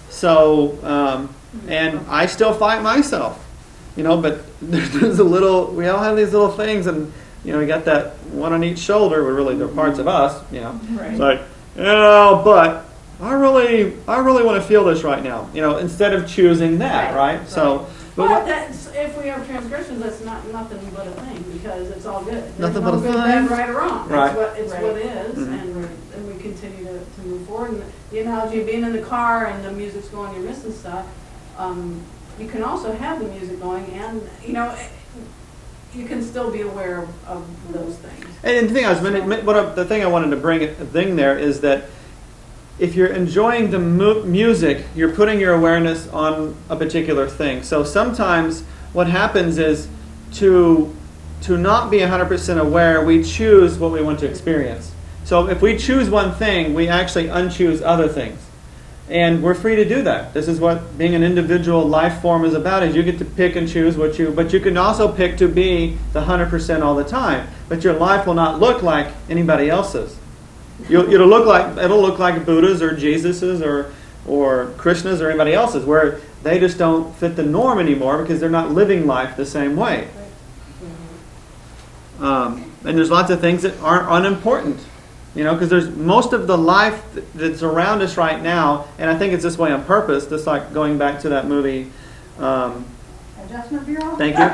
So, and I still fight myself, but there's we all have these little things, and we got that one on each shoulder, where really they're parts of us, Right. It's like, but I really want to feel this right now, instead of choosing that, right? So, But that's, if we have transgressions, that's not nothing but a thing, because it's all good. There's Nothing no but a good, thing. bad, right or wrong. Right. It's what it is, Mhm. and we continue to move forward. And the analogy of being in the car and the music's going, you're missing stuff. You can also have the music going, and you can still be aware of those things. And the thing the thing I wanted to bring a thing there is that if you're enjoying the music, you're putting your awareness on a particular thing. So sometimes what happens is to not be 100% aware, we choose what we want to experience. So if we choose one thing, we actually unchoose other things. And we're free to do that. This is what being an individual life form is about, is you get to pick and choose but you can also pick to be the 100% all the time. But your life will not look like anybody else's. It'll look like Buddha's or Jesus's or Krishna's or anybody else's, where they just don't fit the norm anymore because they're not living life the same way. And there's lots of things that aren't unimportant, because there's most of the life that's around us right now, and I think it's this way on purpose. Just like going back to that movie. Adjustment Bureau? Thank you.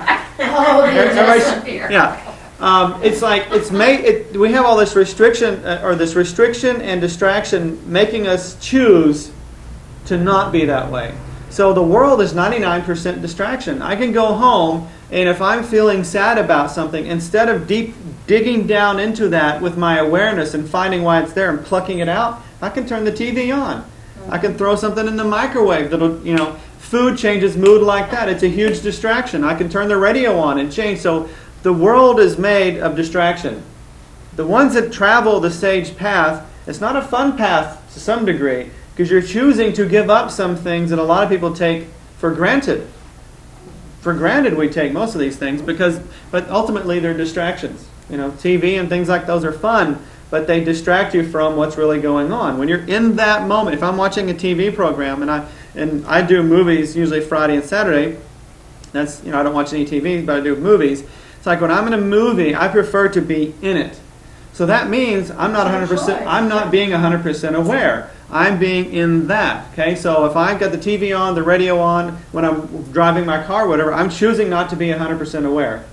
Oh, the Everybody- adjustment here. Yeah. It's like it's made. We have all this restriction and distraction, making us choose to not be that way. So the world is 99% distraction. I can go home, and if I'm feeling sad about something, instead of digging down into that with my awareness and finding why it's there and plucking it out, I can turn the TV on. I can throw something in the microwave that'll, food changes mood like that. It's a huge distraction. I can turn the radio on and change. So the world is made of distraction. The ones that travel the sage path, it's not a fun path to some degree, because you're choosing to give up some things that a lot of people take for granted. For granted we take most of these things, but ultimately they're distractions. TV and things like those are fun, but they distract you from what's really going on. When you're in that moment, if I'm watching a TV program, and I do movies usually Friday and Saturday, that's, I don't watch any TV, but I do movies. It's like when I'm in a movie, I prefer to be in it. So that means I'm not 100%. I'm not being 100% aware. I'm being in that. Okay. So if I've got the TV on, the radio on, when I'm driving my car, whatever, I'm choosing not to be 100% aware.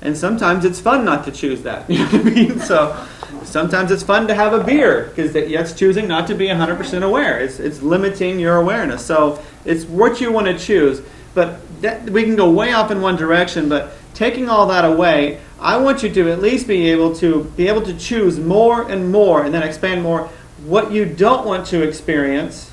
And sometimes it's fun not to choose that. You know what I mean? So sometimes it's fun to have a beer because that's choosing not to be 100% aware. It's limiting your awareness. So it's what you want to choose. But we can go way off in one direction. But taking all that away, I want you to at least be able to choose more and more, and then expand more what you don't want to experience,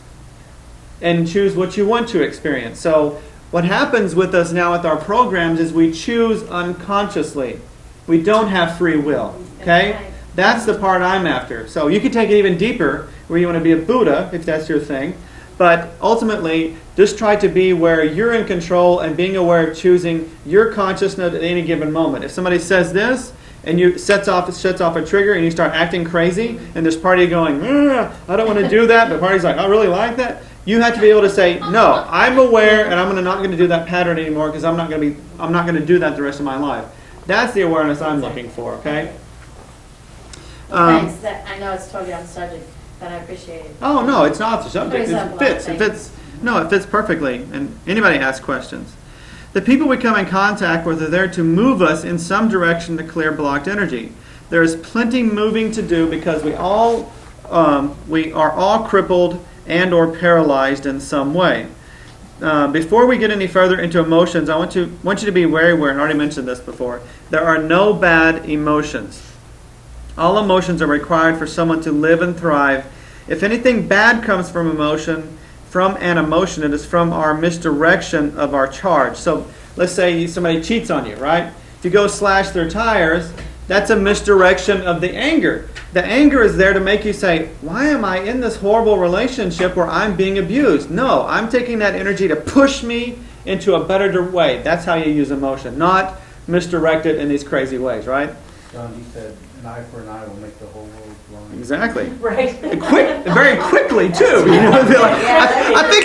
and choose what you want to experience. So what happens with us now with our programs is we choose unconsciously. We don't have free will. Okay? That's the part I'm after. So you can take it even deeper, where you want to be a Buddha, if that's your thing. But ultimately, just try to be where you're in control and being aware of choosing your consciousness at any given moment. If somebody says this, and you sets off a trigger, and you start acting crazy, and there's party going, I don't want to do that, but party's like, I really like that. You have to be able to say, no, I'm aware, and I'm not going to do that pattern anymore because I'm not going to do that the rest of my life. That's the awareness I'm looking for. Okay. Thanks. I know it's totally off subject, but I appreciate it. Oh no, it's not the subject. It fits perfectly. And anybody asks questions. The people we come in contact with are there to move us in some direction to clear blocked energy. There is plenty moving to do because we are all crippled and or paralyzed in some way. Before we get any further into emotions, I want you to be very aware, and I already mentioned this before, there are no bad emotions. All emotions are required for someone to live and thrive. If anything bad comes from an emotion, it is from our misdirection of our charge. So let's say somebody cheats on you, right? If you go slash their tires, that's a misdirection of the anger. The anger is there to make you say, why am I in this horrible relationship where I'm being abused? No, I'm taking that energy to push me into a better way. That's how you use emotion, not misdirect it in these crazy ways, right? John, you said an eye for an eye will make the whole world blind. Exactly. Right. Very quickly too. I think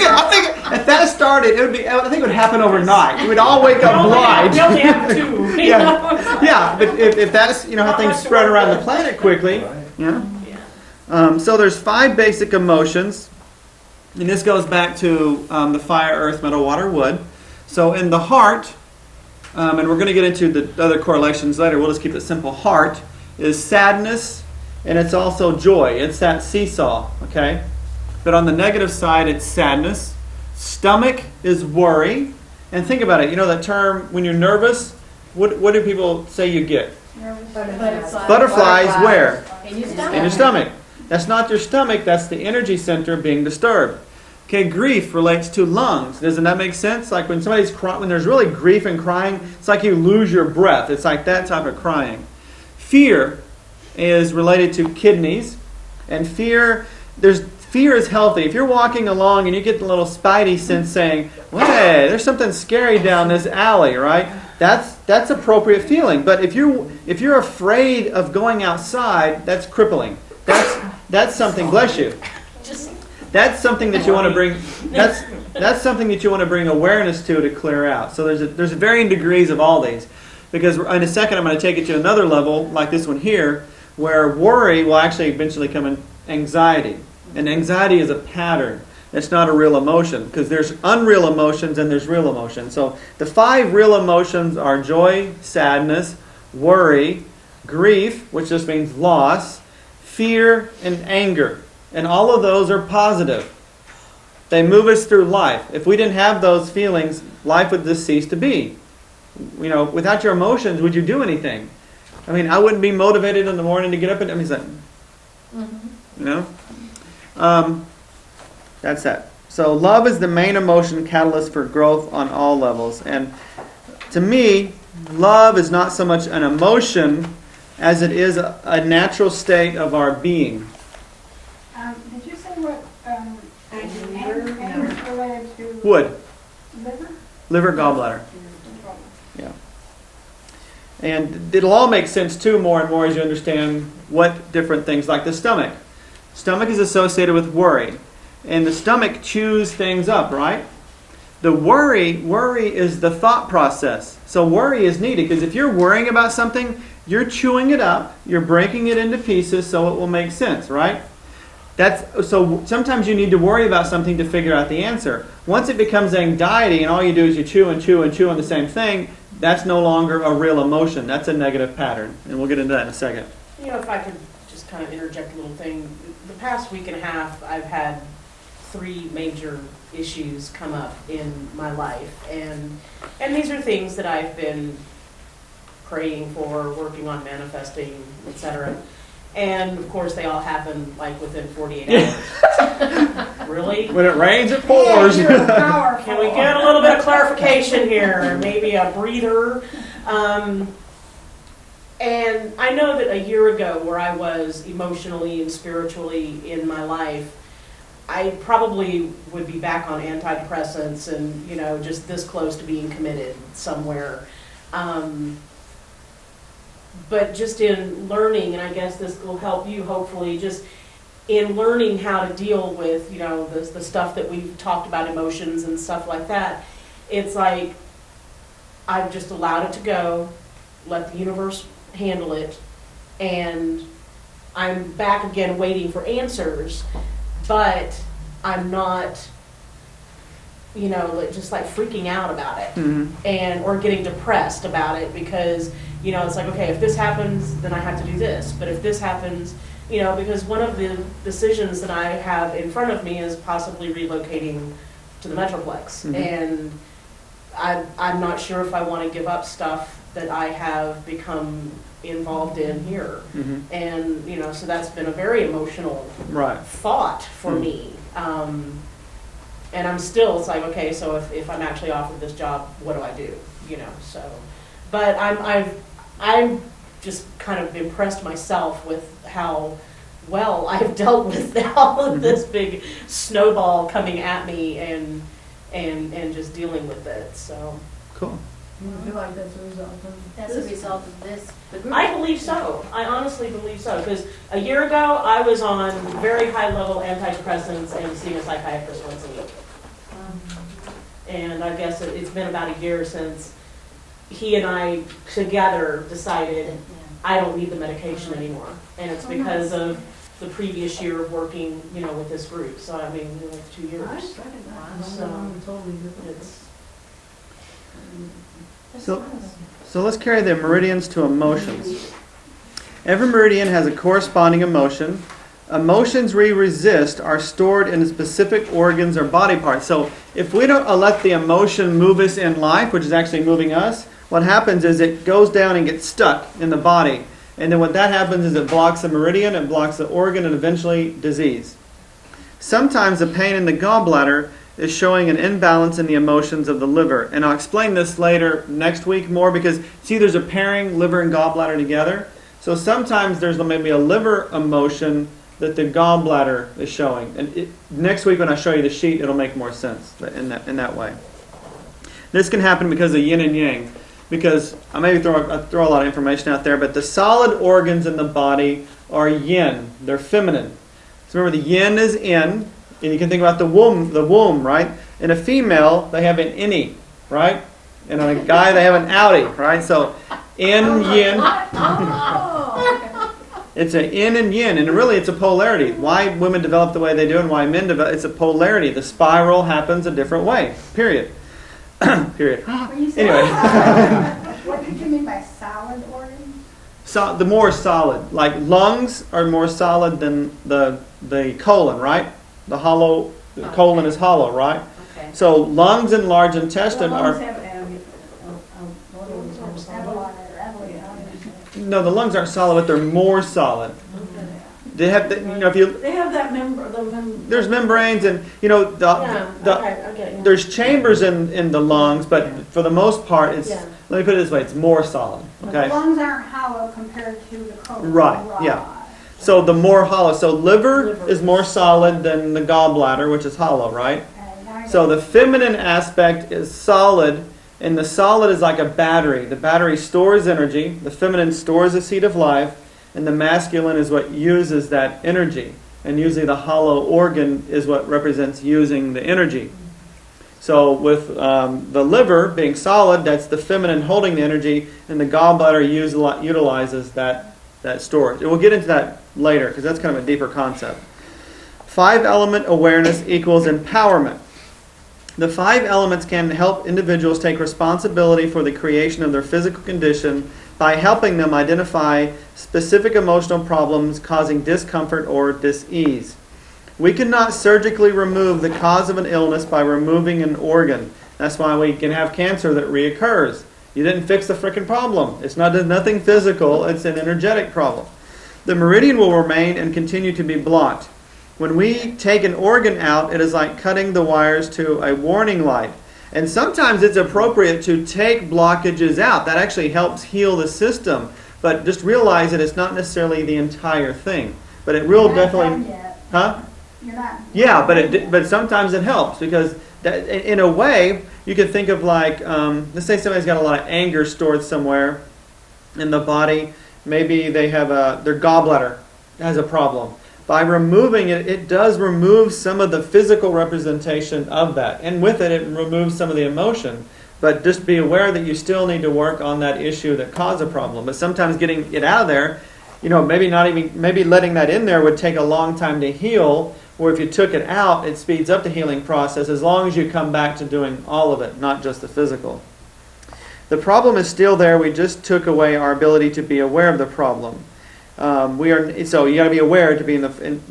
if that started, I think it would happen overnight. We would all wake up blind. We only have two. Yeah. But if that's how things spread around the planet quickly. Yeah. So there's 5 basic emotions, and this goes back to the fire, earth, metal, water, wood. So in the heart. And we're going to get into the other correlations later. We'll just keep it simple. Heart is sadness, and it's also joy. It's that seesaw, okay? But on the negative side, it's sadness. Stomach is worry. And think about it. You know that term, when you're nervous, what do people say you get? Butterflies where? In your stomach. In your stomach. That's not your stomach. That's the energy center being disturbed. Okay, grief relates to lungs. Doesn't that make sense? Like when somebody's crying, when there's really grief and crying, it's like you lose your breath. It's like that type of crying. Fear is related to kidneys, and fear is healthy. If you're walking along and you get the little spidey sense saying, "Hey, there's something scary down this alley," right? That's appropriate feeling. But if you're afraid of going outside, that's crippling. That's something. Bless you. That's something that you want to bring. That's something that you want to bring awareness to clear out. So there's varying degrees of all these, because in a second I'm going to take it to another level, like this one here, where worry will actually eventually come in anxiety, and anxiety is a pattern. It's not a real emotion, because there's unreal emotions and there's real emotions. So the 5 real emotions are joy, sadness, worry, grief, which just means loss, fear, and anger. And all of those are positive. They move us through life. If we didn't have those feelings, life would just cease to be. You know, without your emotions, would you do anything? I mean, I wouldn't be motivated in the morning to get up and, I mean, you know? That's that. So love is the main emotion catalyst for growth on all levels. And to me, love is not so much an emotion as it is a natural state of our being. Did you say what anger is related to Wood. liver? Liver, gallbladder. Yeah. And it'll all make sense too more and more as you understand what different things, like the stomach. Stomach is associated with worry. And the stomach chews things up, right? The worry is the thought process. So worry is needed because if you're worrying about something, you're chewing it up, you're breaking it into pieces so it will make sense, right? So sometimes you need to worry about something to figure out the answer. Once it becomes anxiety and all you do is you chew and chew and chew on the same thing, that's no longer a real emotion. That's a negative pattern. And we'll get into that in a second. You know, if I could just kind of interject a little thing. The past week and a half, I've had 3 major issues come up in my life. And these are things that I've been praying for, working on manifesting, etc. And of course, they all happen like within 48 hours. Really? When it rains, it pours. Can we get a little bit of clarification here? Maybe a breather. And I know that a year ago, where I was emotionally and spiritually in my life, I probably would be back on antidepressants and, you know, just this close to being committed somewhere. But just in learning, and I guess this will help you hopefully, just in learning how to deal with, you know, the stuff that we've talked about, emotions and stuff like that, it's like I've just allowed it to go, let the universe handle it, and I'm back again waiting for answers, but I'm not, you know, just like freaking out about it, and or getting depressed about it because, you know, it's like, okay, if this happens, then I have to do this. But if this happens, you know, because one of the decisions that I have in front of me is possibly relocating to the Metroplex. And I'm not sure if I want to give up stuff that I have become involved in here. And, you know, so that's been a very emotional thought for me. And I'm still, it's like, okay, so if I'm actually offered this job, what do I do? You know, so. But I'm just kind of impressed myself with how well I've dealt with all of this big snowball coming at me and just dealing with it. So cool. I feel like that's a result of That's a result of this. The group. I believe so. I honestly believe so. Because a year ago, I was on very high-level antidepressants and seeing a psychiatrist once a week. And I guess it's been about a year since he and I together decided I don't need the medication anymore. And it's because of the previous year of working, you know, with this group. So I mean, like 2 years. So let's carry the meridians to emotions. Every meridian has a corresponding emotion. Emotions we resist are stored in specific organs or body parts. So if we don't let the emotion move us in life, which is actually moving us, what happens is it goes down and gets stuck in the body. And then what that happens is it blocks the meridian, it blocks the organ, and eventually disease. Sometimes the pain in the gallbladder is showing an imbalance in the emotions of the liver. And I'll explain this later next week more because, see, there's a pairing, liver and gallbladder together. So sometimes there's maybe a liver emotion that the gallbladder is showing. And next week when I show you the sheet, it'll make more sense in that way. This can happen because of yin and yang. Because I maybe throw a lot of information out there, but the solid organs in the body are yin. They're feminine. So remember, the yin is in, and you can think about the womb, right? In a female, they have an innie, right? And on a guy, they have an outie, right? So in, yin. It's an yin and yin, and really it's a polarity. Why women develop the way they do and why men develop, it's a polarity. The spiral happens a different way, period. Period. Anyway. What did you mean by solid organ? the more solid. Like lungs are more solid than the colon, right? The colon is hollow, right? Okay. So lungs and large intestine are. No, the lungs aren't solid, but they're more solid. They have, if you. They have that There's membranes, and there's chambers in the lungs, but for the most part, it's. Yeah. Let me put it this way: it's more solid. Okay. The lungs aren't hollow compared to the colon. Right. Yeah. So the more hollow. So liver is more solid than the gallbladder, which is hollow, right? So the feminine aspect is solid, and the solid is like a battery. The battery stores energy. The feminine stores the seed of life, and the masculine is what uses that energy. And usually the hollow organ is what represents using the energy. So with the liver being solid, that's the feminine holding the energy, and the gallbladder utilizes that storage. And we'll get into that later because that's kind of a deeper concept. 5-element awareness equals empowerment. The 5 elements can help individuals take responsibility for the creation of their physical condition by helping them identify specific emotional problems causing discomfort or dis-ease. We cannot surgically remove the cause of an illness by removing an organ. That's why we can have cancer that reoccurs. You didn't fix the frickin' problem. It's nothing physical, it's an energetic problem. The meridian will remain and continue to be blocked. When we take an organ out, it is like cutting the wires to a warning light. And sometimes it's appropriate to take blockages out. That actually helps heal the system. But just realize that it's not necessarily the entire thing. But it will definitely... Huh? You're not. Yeah, but sometimes it helps because that, in a way you could think of like let's say somebody's got a lot of anger stored somewhere in the body. Maybe they have their gallbladder has a problem. By removing it, it does remove some of the physical representation of that, and with it, it removes some of the emotion. But just be aware that you still need to work on that issue that caused a problem. But sometimes getting it out of there, maybe letting that in there would take a long time to heal. Or if you took it out, it speeds up the healing process as long as you come back to doing all of it, not just the physical. The problem is still there. We just took away our ability to be aware of the problem. So you got to be aware to be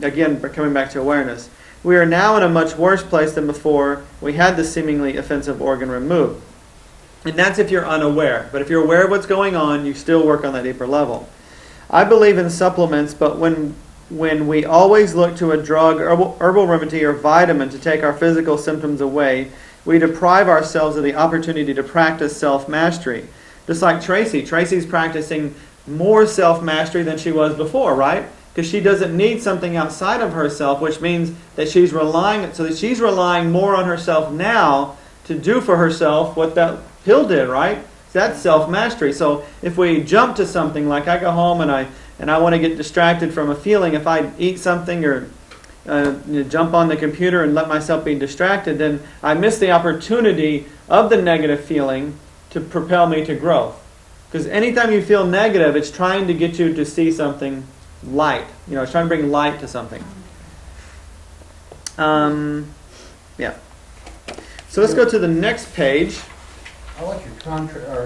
again, coming back to awareness. We are now in a much worse place than before we had the seemingly offensive organ removed. And that's if you're unaware. But if you're aware of what's going on, you still work on that deeper level. I believe in supplements, but when we always look to a drug, herbal remedy, or vitamin to take our physical symptoms away, we deprive ourselves of the opportunity to practice self-mastery. Just like Tracy. Tracy's practicing more self-mastery than she was before, right? Because she doesn't need something outside of herself, which means that she's relying more on herself now to do for herself what that pill did, right? So that's self-mastery. So if we jump to something, like I go home and I want to get distracted from a feeling, if I eat something or jump on the computer and let myself be distracted, then I miss the opportunity of the negative feeling to propel me to growth. Because anytime you feel negative, it's trying to get you to see something light. It's trying to bring light to something. Yeah. So let's go to the next page. I like your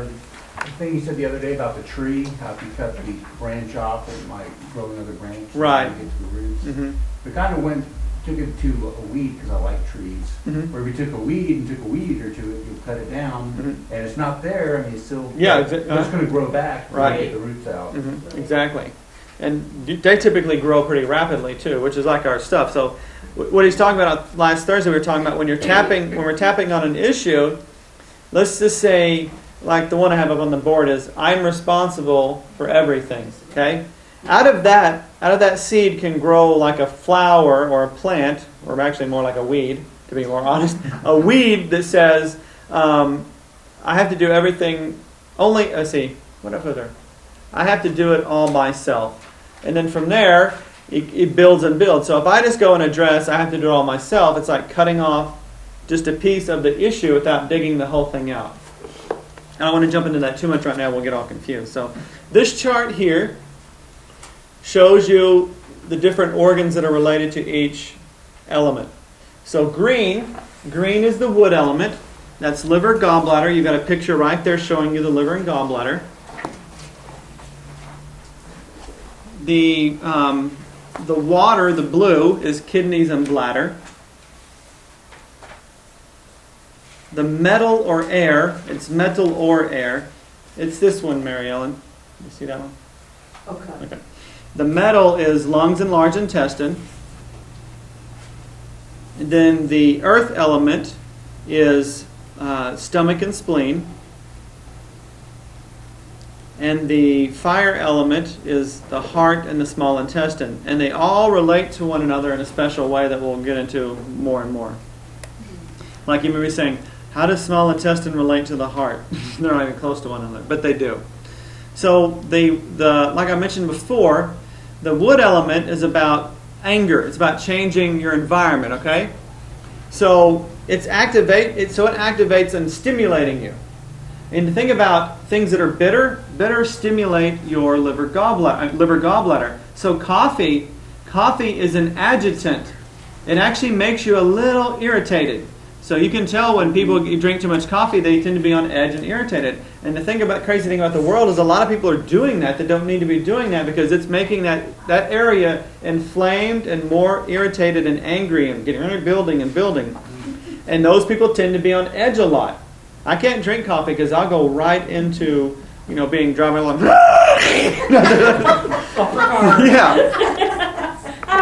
the thing you said the other day about the tree, how if you cut the branch off, it might grow another branch. Right. And get to the roots. Mm-hmm. We kind of took it to a weed because I like trees. Mm-hmm. Where if you took a weed or two, you'll cut it down, Mm-hmm. and it's not there. I mean, it's still it's going to grow back. Right. Get the roots out. Mm-hmm. Exactly. And they typically grow pretty rapidly too, which is like our stuff. So what he's talking about last Thursday, we were talking about when we're tapping on an issue. Let's just say, like the one I have up on the board is, I'm responsible for everything. Okay. Out of that seed can grow like a flower or a plant, or actually more like a weed, to be more honest. A weed that says, I have to do everything only, I have to do it all myself. And then from there, it builds and builds. So if I just go and address, I have to do it all myself, it's like cutting off just a piece of the issue without digging the whole thing out. I don't want to jump into that too much right now, we'll get all confused. So this chart here shows you the different organs that are related to each element. So green is the wood element. That's liver, gallbladder. You've got a picture right there showing you the liver and gallbladder. the water, the blue, is kidneys and bladder. The metal or air, it's metal or air. It's this one, Mary Ellen. You see that one? Okay. The metal is lungs and large intestine. And then the earth element is stomach and spleen. And the fire element is the heart and the small intestine. And they all relate to one another in a special way that we'll get into more and more. Like you may be saying, how does small intestine relate to the heart? They're not even close to one another, but they do. So like I mentioned before, the wood element is about anger. It's about changing your environment, okay? So it activates and stimulating you. And to think about things that are bitter stimulate your liver gallbladder. So coffee is an adjutant. It actually makes you a little irritated. So you can tell when people drink too much coffee, they tend to be on edge and irritated. And the crazy thing about the world is a lot of people are doing that don't need to be doing that, because it's making that area inflamed and more irritated and angry and building. And those people tend to be on edge a lot. I can't drink coffee because I'll go right into, being driving along. Yeah.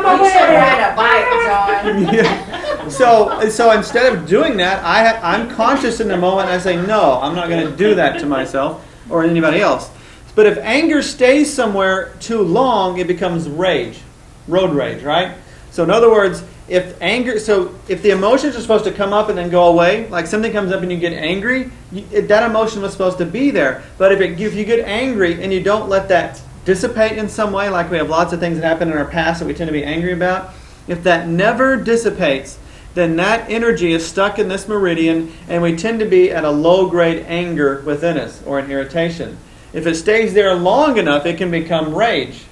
You should ride a bike, John. Yeah. So instead of doing that, I'm conscious in the moment. And I say, no, I'm not going to do that to myself or anybody else. But if anger stays somewhere too long, it becomes rage, road rage, right? So in other words, if the emotions are supposed to come up and then go away, like something comes up and you get angry, that emotion was supposed to be there. But if you get angry and you don't let that dissipate in some way, like we have lots of things that happen in our past that we tend to be angry about, if that never dissipates, then that energy is stuck in this meridian, and we tend to be at a low-grade anger within us, or an irritation. If it stays there long enough, it can become rage.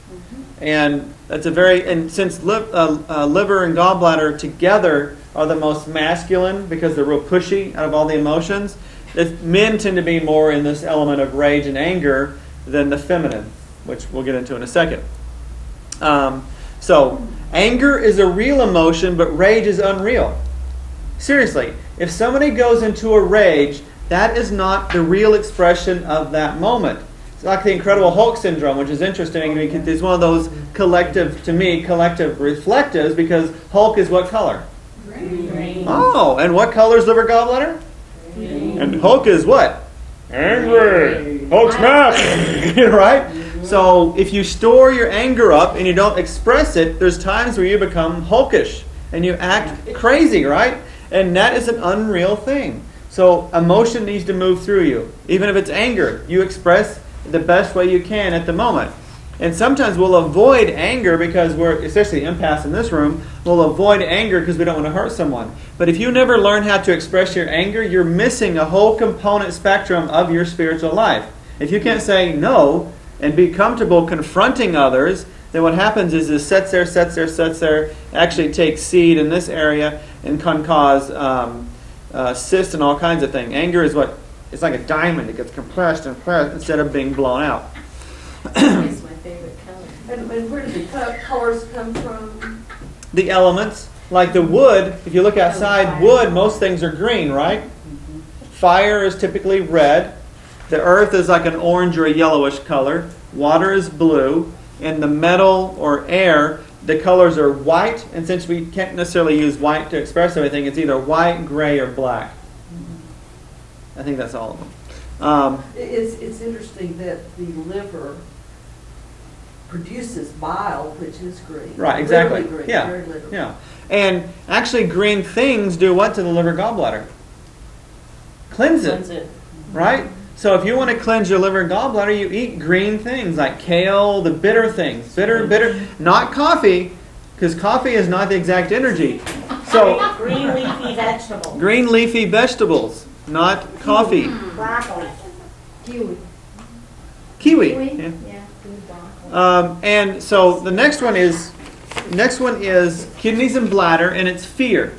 And since liver and gallbladder together are the most masculine because they're real pushy out of all the emotions, men tend to be more in this element of rage and anger than the feminine, which we'll get into in a second. So anger is a real emotion, but rage is unreal. Seriously, if somebody goes into a rage, that is not the real expression of that moment. It's like the Incredible Hulk syndrome, which is interesting because it's one of those collective reflectives, because Hulk is what color? Green. Oh, and what color is liver gallbladder? Green. And Hulk is what? Angry. Hulk's mad. Right? So if you store your anger up and you don't express it, there's times where you become hulkish and you act crazy, right? And that is an unreal thing. So emotion needs to move through you. Even if it's anger, you express the best way you can at the moment. And sometimes we'll avoid anger because especially empaths in this room, we'll avoid anger because we don't want to hurt someone. But if you never learn how to express your anger, you're missing a whole component spectrum of your spiritual life. If you can't say no and be comfortable confronting others, then what happens is it sets there, actually takes seed in this area and can cause cysts and all kinds of things. Anger is it's like a diamond. It gets compressed instead of being blown out. It's my favorite color. And where do the colors come from? The elements, like the wood, if you look outside, wood, most things are green, right? Fire is typically red. The earth is like an orange or a yellowish color. Water is blue. And the metal or air, the colors are white. And since we can't necessarily use white to express everything, it's either white, gray, or black. I think that's all of them. It's interesting that the liver produces bile, which is green. Right, exactly. Literally green, Yeah, very literally. yeah. And actually green things do what to the liver gallbladder? Cleanse it. Right? So if you want to cleanse your liver and gallbladder, you eat green things like kale, the bitter things. Bitter, not coffee, because coffee is not the exact energy. So Green leafy vegetables. green leafy vegetables, not coffee. Broccoli. Kiwi. Kiwi. Kiwi? Yeah. Yeah, good broccoli. And so the next one is kidneys and bladder, and it's fear.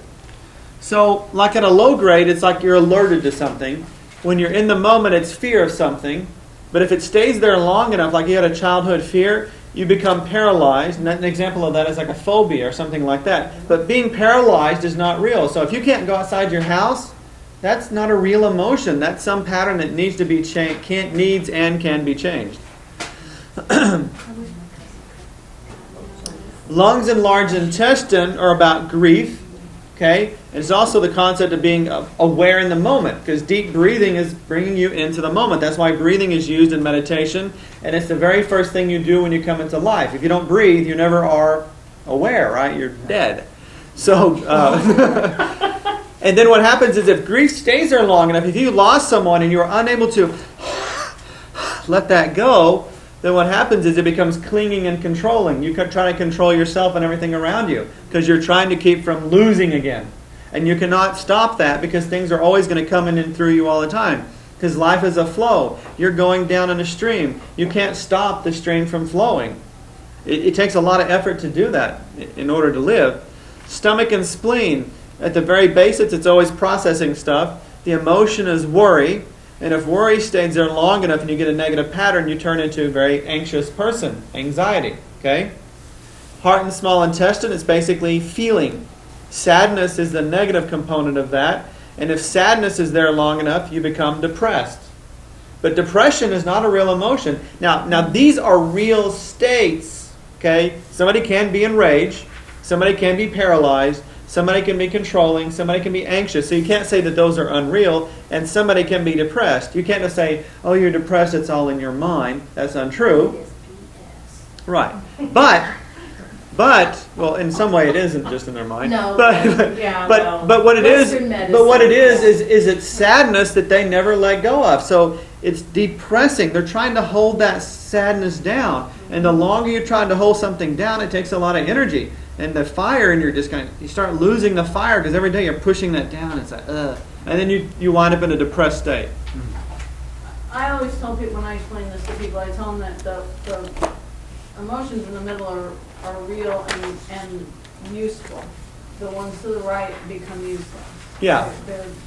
So like at a low grade, it's like you're alerted to something. When you're in the moment, it's fear of something. But if it stays there long enough, like you had a childhood fear, you become paralyzed. And an example of that is like a phobia or something like that. But being paralyzed is not real. So if you can't go outside your house, that's not a real emotion. That's some pattern that needs to be changed, needs and can be changed. Lungs and large intestine are about grief. Okay? And it's also the concept of being aware in the moment, because deep breathing is bringing you into the moment. That's why breathing is used in meditation, and it's the very first thing you do when you come into life. If you don't breathe, you never are aware, right? You're dead. So, and then what happens is if grief stays there long enough, if you lost someone and you're unable to let that go, then what happens is it becomes clinging and controlling. You try to control yourself and everything around you because you're trying to keep from losing again. And you cannot stop that because things are always going to come in and through you all the time. Because life is a flow. You're going down in a stream. You can't stop the stream from flowing. It takes a lot of effort to do that in order to live. Stomach and spleen. At the very basics, it's always processing stuff. The emotion is worry. And if worry stays there long enough and you get a negative pattern, you turn into a very anxious person. Anxiety. Okay? Heart and small intestine is basically feeling. Sadness is the negative component of that. And if sadness is there long enough, you become depressed. But depression is not a real emotion. Now these are real states. Okay? Somebody can be enraged. Somebody can be paralyzed. Somebody can be controlling. Somebody can be anxious. So you can't say that those are unreal. And somebody can be depressed. You can't just say, oh, you're depressed, it's all in your mind. That's untrue. Right. But, well, in some way it isn't just in their mind. No. But what it is, it's sadness that they never let go of. So it's depressing. They're trying to hold that sadness down. And the longer you're trying to hold something down, it takes a lot of energy. And the fire, and you start losing the fire because every day you're pushing that down. It's like, ugh. And then you wind up in a depressed state. I always tell people when I explain this to people, I tell them that the emotions in the middle are real and useful. The ones to the right become useless. Yeah.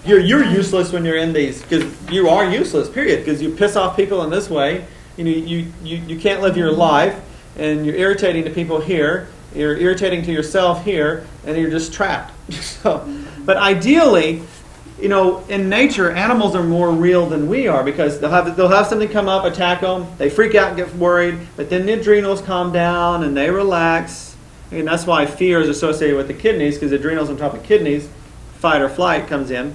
You're useless when you're in these, because you are useless, period. Because you piss off people in this way. You can't live your life, and you're irritating to people here. You're irritating to yourself here, and you're just trapped. But ideally, in nature, animals are more real than we are because they'll have something come up, attack them, they freak out and get worried, but then the adrenals calm down and they relax. And that's why fear is associated with the kidneys, because adrenals on top of kidneys, fight or flight comes in.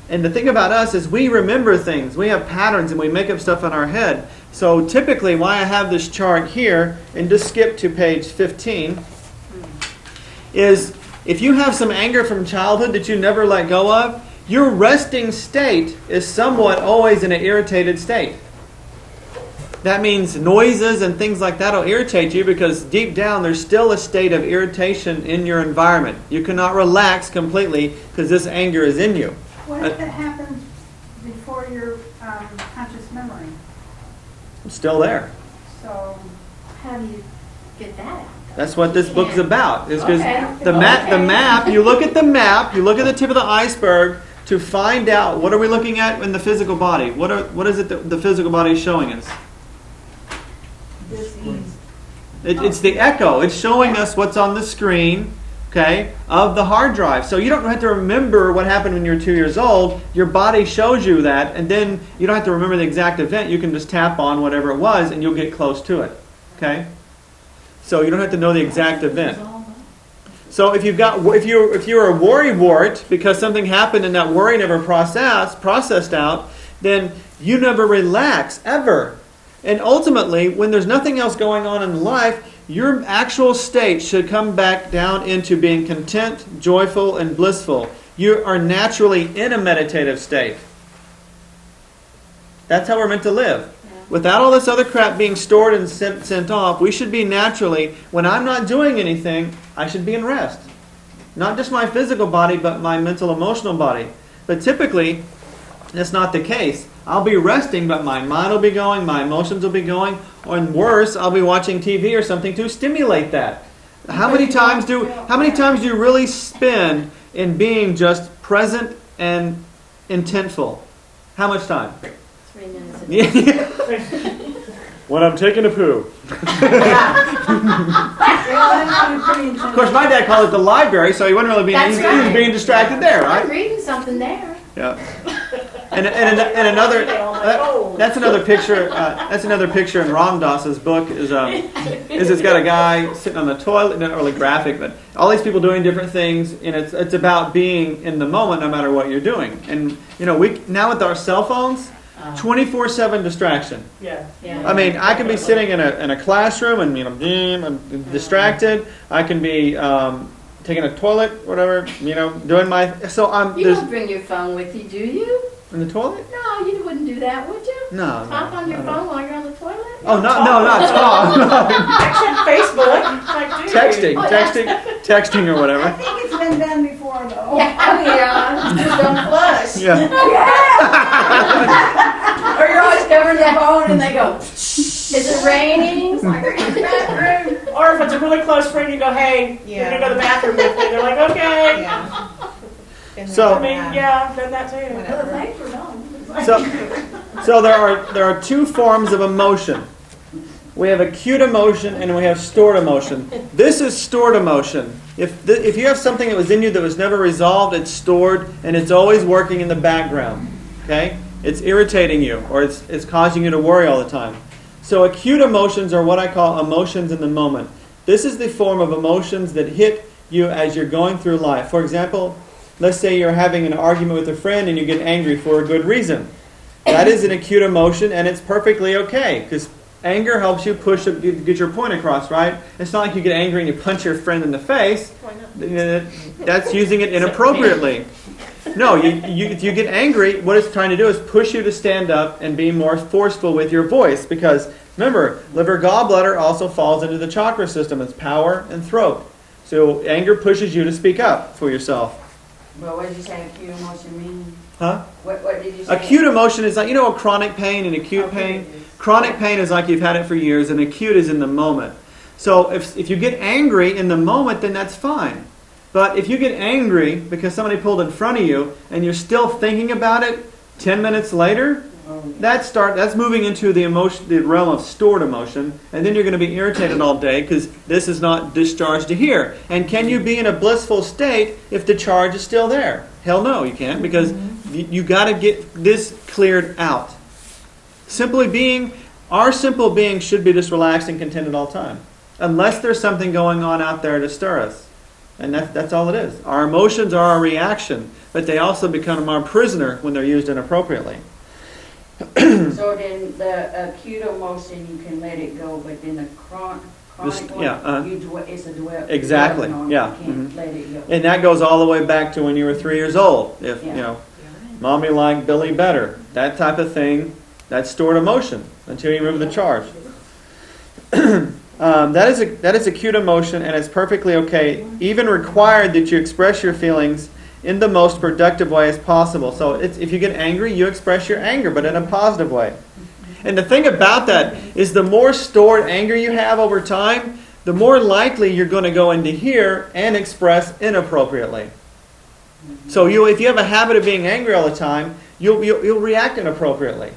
And the thing about us is we remember things. We have patterns and we make up stuff in our head. So typically why I have this chart here, and just skip to page 15, is if you have some anger from childhood that you never let go of, your resting state is somewhat always in an irritated state. That means noises and things like that will irritate you because deep down there's still a state of irritation in your environment. You cannot relax completely because this anger is in you. What if it happens before your conscious memory? It's still there. So How do you get that out? That's what this book's about. Is because Okay. the map, you look at the map, you look at the tip of the iceberg to find out what are we looking at in the physical body. What is it that the physical body is showing us? It's the echo. It's showing us what's on the screen, okay, of the hard drive. So you don't have to remember what happened when you were 2 years old. Your body shows you that, and then you don't have to remember the exact event. You can just tap on whatever it was, and you'll get close to it. Okay. So you don't have to know the exact event. So if you're a worry wart because something happened and that worry never processed out, then you never relax ever. And ultimately, when there's nothing else going on in life, your actual state should come back down into being content, joyful, and blissful. You are naturally in a meditative state. That's how we're meant to live. Without all this other crap being stored and sent off, we should be naturally, when I'm not doing anything, I should be in rest. Not just my physical body, but my mental, emotional body. But typically, that's not the case. I'll be resting, but my mind will be going, my emotions will be going, or worse, I'll be watching TV or something to stimulate that. How many times do you really spend in being just present and intentful? How much time? 3 minutes a day. when I'm taking a poo. Of course, my dad called it the library, so he wasn't really being, That's he was right. being distracted there, I'm right? reading something there. Yeah. And another, that's another picture. That's another picture in Ram Dass's book. Is it's got a guy sitting on the toilet. Not really graphic, but all these people doing different things, and it's about being in the moment, no matter what you're doing. And we now with our cell phones, 24/7 distraction. Yeah. Yeah. I mean, I can be sitting in a classroom and I'm distracted. I can be taking a toilet, whatever. Doing my You don't bring your phone with you, do you? in the toilet. No, you wouldn't do that, would you? No. Talk on your no. phone while you're on the toilet? Oh, not talk. Check Facebook. Like, dude. Texting or I whatever. think it's been done before, though. Yeah, just don't flush. Yeah. Or you're always covering your phone and they go, is it raining? It's like, we're in the bathroom. Or if it's a really close friend, you go, hey, you're going to go to the bathroom with me. They're like, okay. Yeah. So- I mean, yeah, I've done that too. Whatever. Thanks for knowing. So there are two forms of emotion. We have acute emotion and we have stored emotion. This is stored emotion. If you have something that was in you that was never resolved, it's stored and it's always working in the background. Okay? It's irritating you or it's causing you to worry all the time. So acute emotions are what I call emotions in the moment. This is the form of emotions that hit you as you're going through life. For example, let's say you're having an argument with a friend and you get angry for a good reason. That is an acute emotion and it's perfectly okay because anger helps you get your point across, right? It's not like you get angry and you punch your friend in the face. Why not? That's using it inappropriately. No, if you get angry, what it's trying to do is push you to stand up and be more forceful with your voice because remember, liver gallbladder also falls into the chakra system. It's power and throat. So anger pushes you to speak up for yourself. Well, what did you say acute emotion mean? Huh? What did you say? Acute emotion is like, a chronic pain and acute pain. Chronic pain is like you've had it for years, and acute is in the moment. So if you get angry in the moment, then that's fine. But if you get angry because somebody pulled in front of you and you're still thinking about it 10 minutes later, that's moving into the realm of stored emotion, and then you're going to be irritated all day because this is not discharged to here. And can you be in a blissful state if the charge is still there? Hell no, you can't because you got to get this cleared out. Our simple being should be just relaxed and content at all time, unless there's something going on out there to stir us. And that's all it is. Our emotions are our reaction, but they also become our prisoner when they're used inappropriately. So then the acute emotion, you can let it go, but then the chronic one, it's a dwell. Exactly, dwelling on it. yeah. You can't let it go. And that goes all the way back to when you were 3 years old. If, Mommy liked Billy better. That type of thing, that's stored emotion until you remove the charge. That is acute emotion, and it's perfectly okay, even required that you express your feelings in the most productive way as possible. So if you get angry, you express your anger, but in a positive way. And the thing about that is the more stored anger you have over time, the more likely you're going to go into here and express inappropriately. So if you have a habit of being angry all the time, you'll react inappropriately.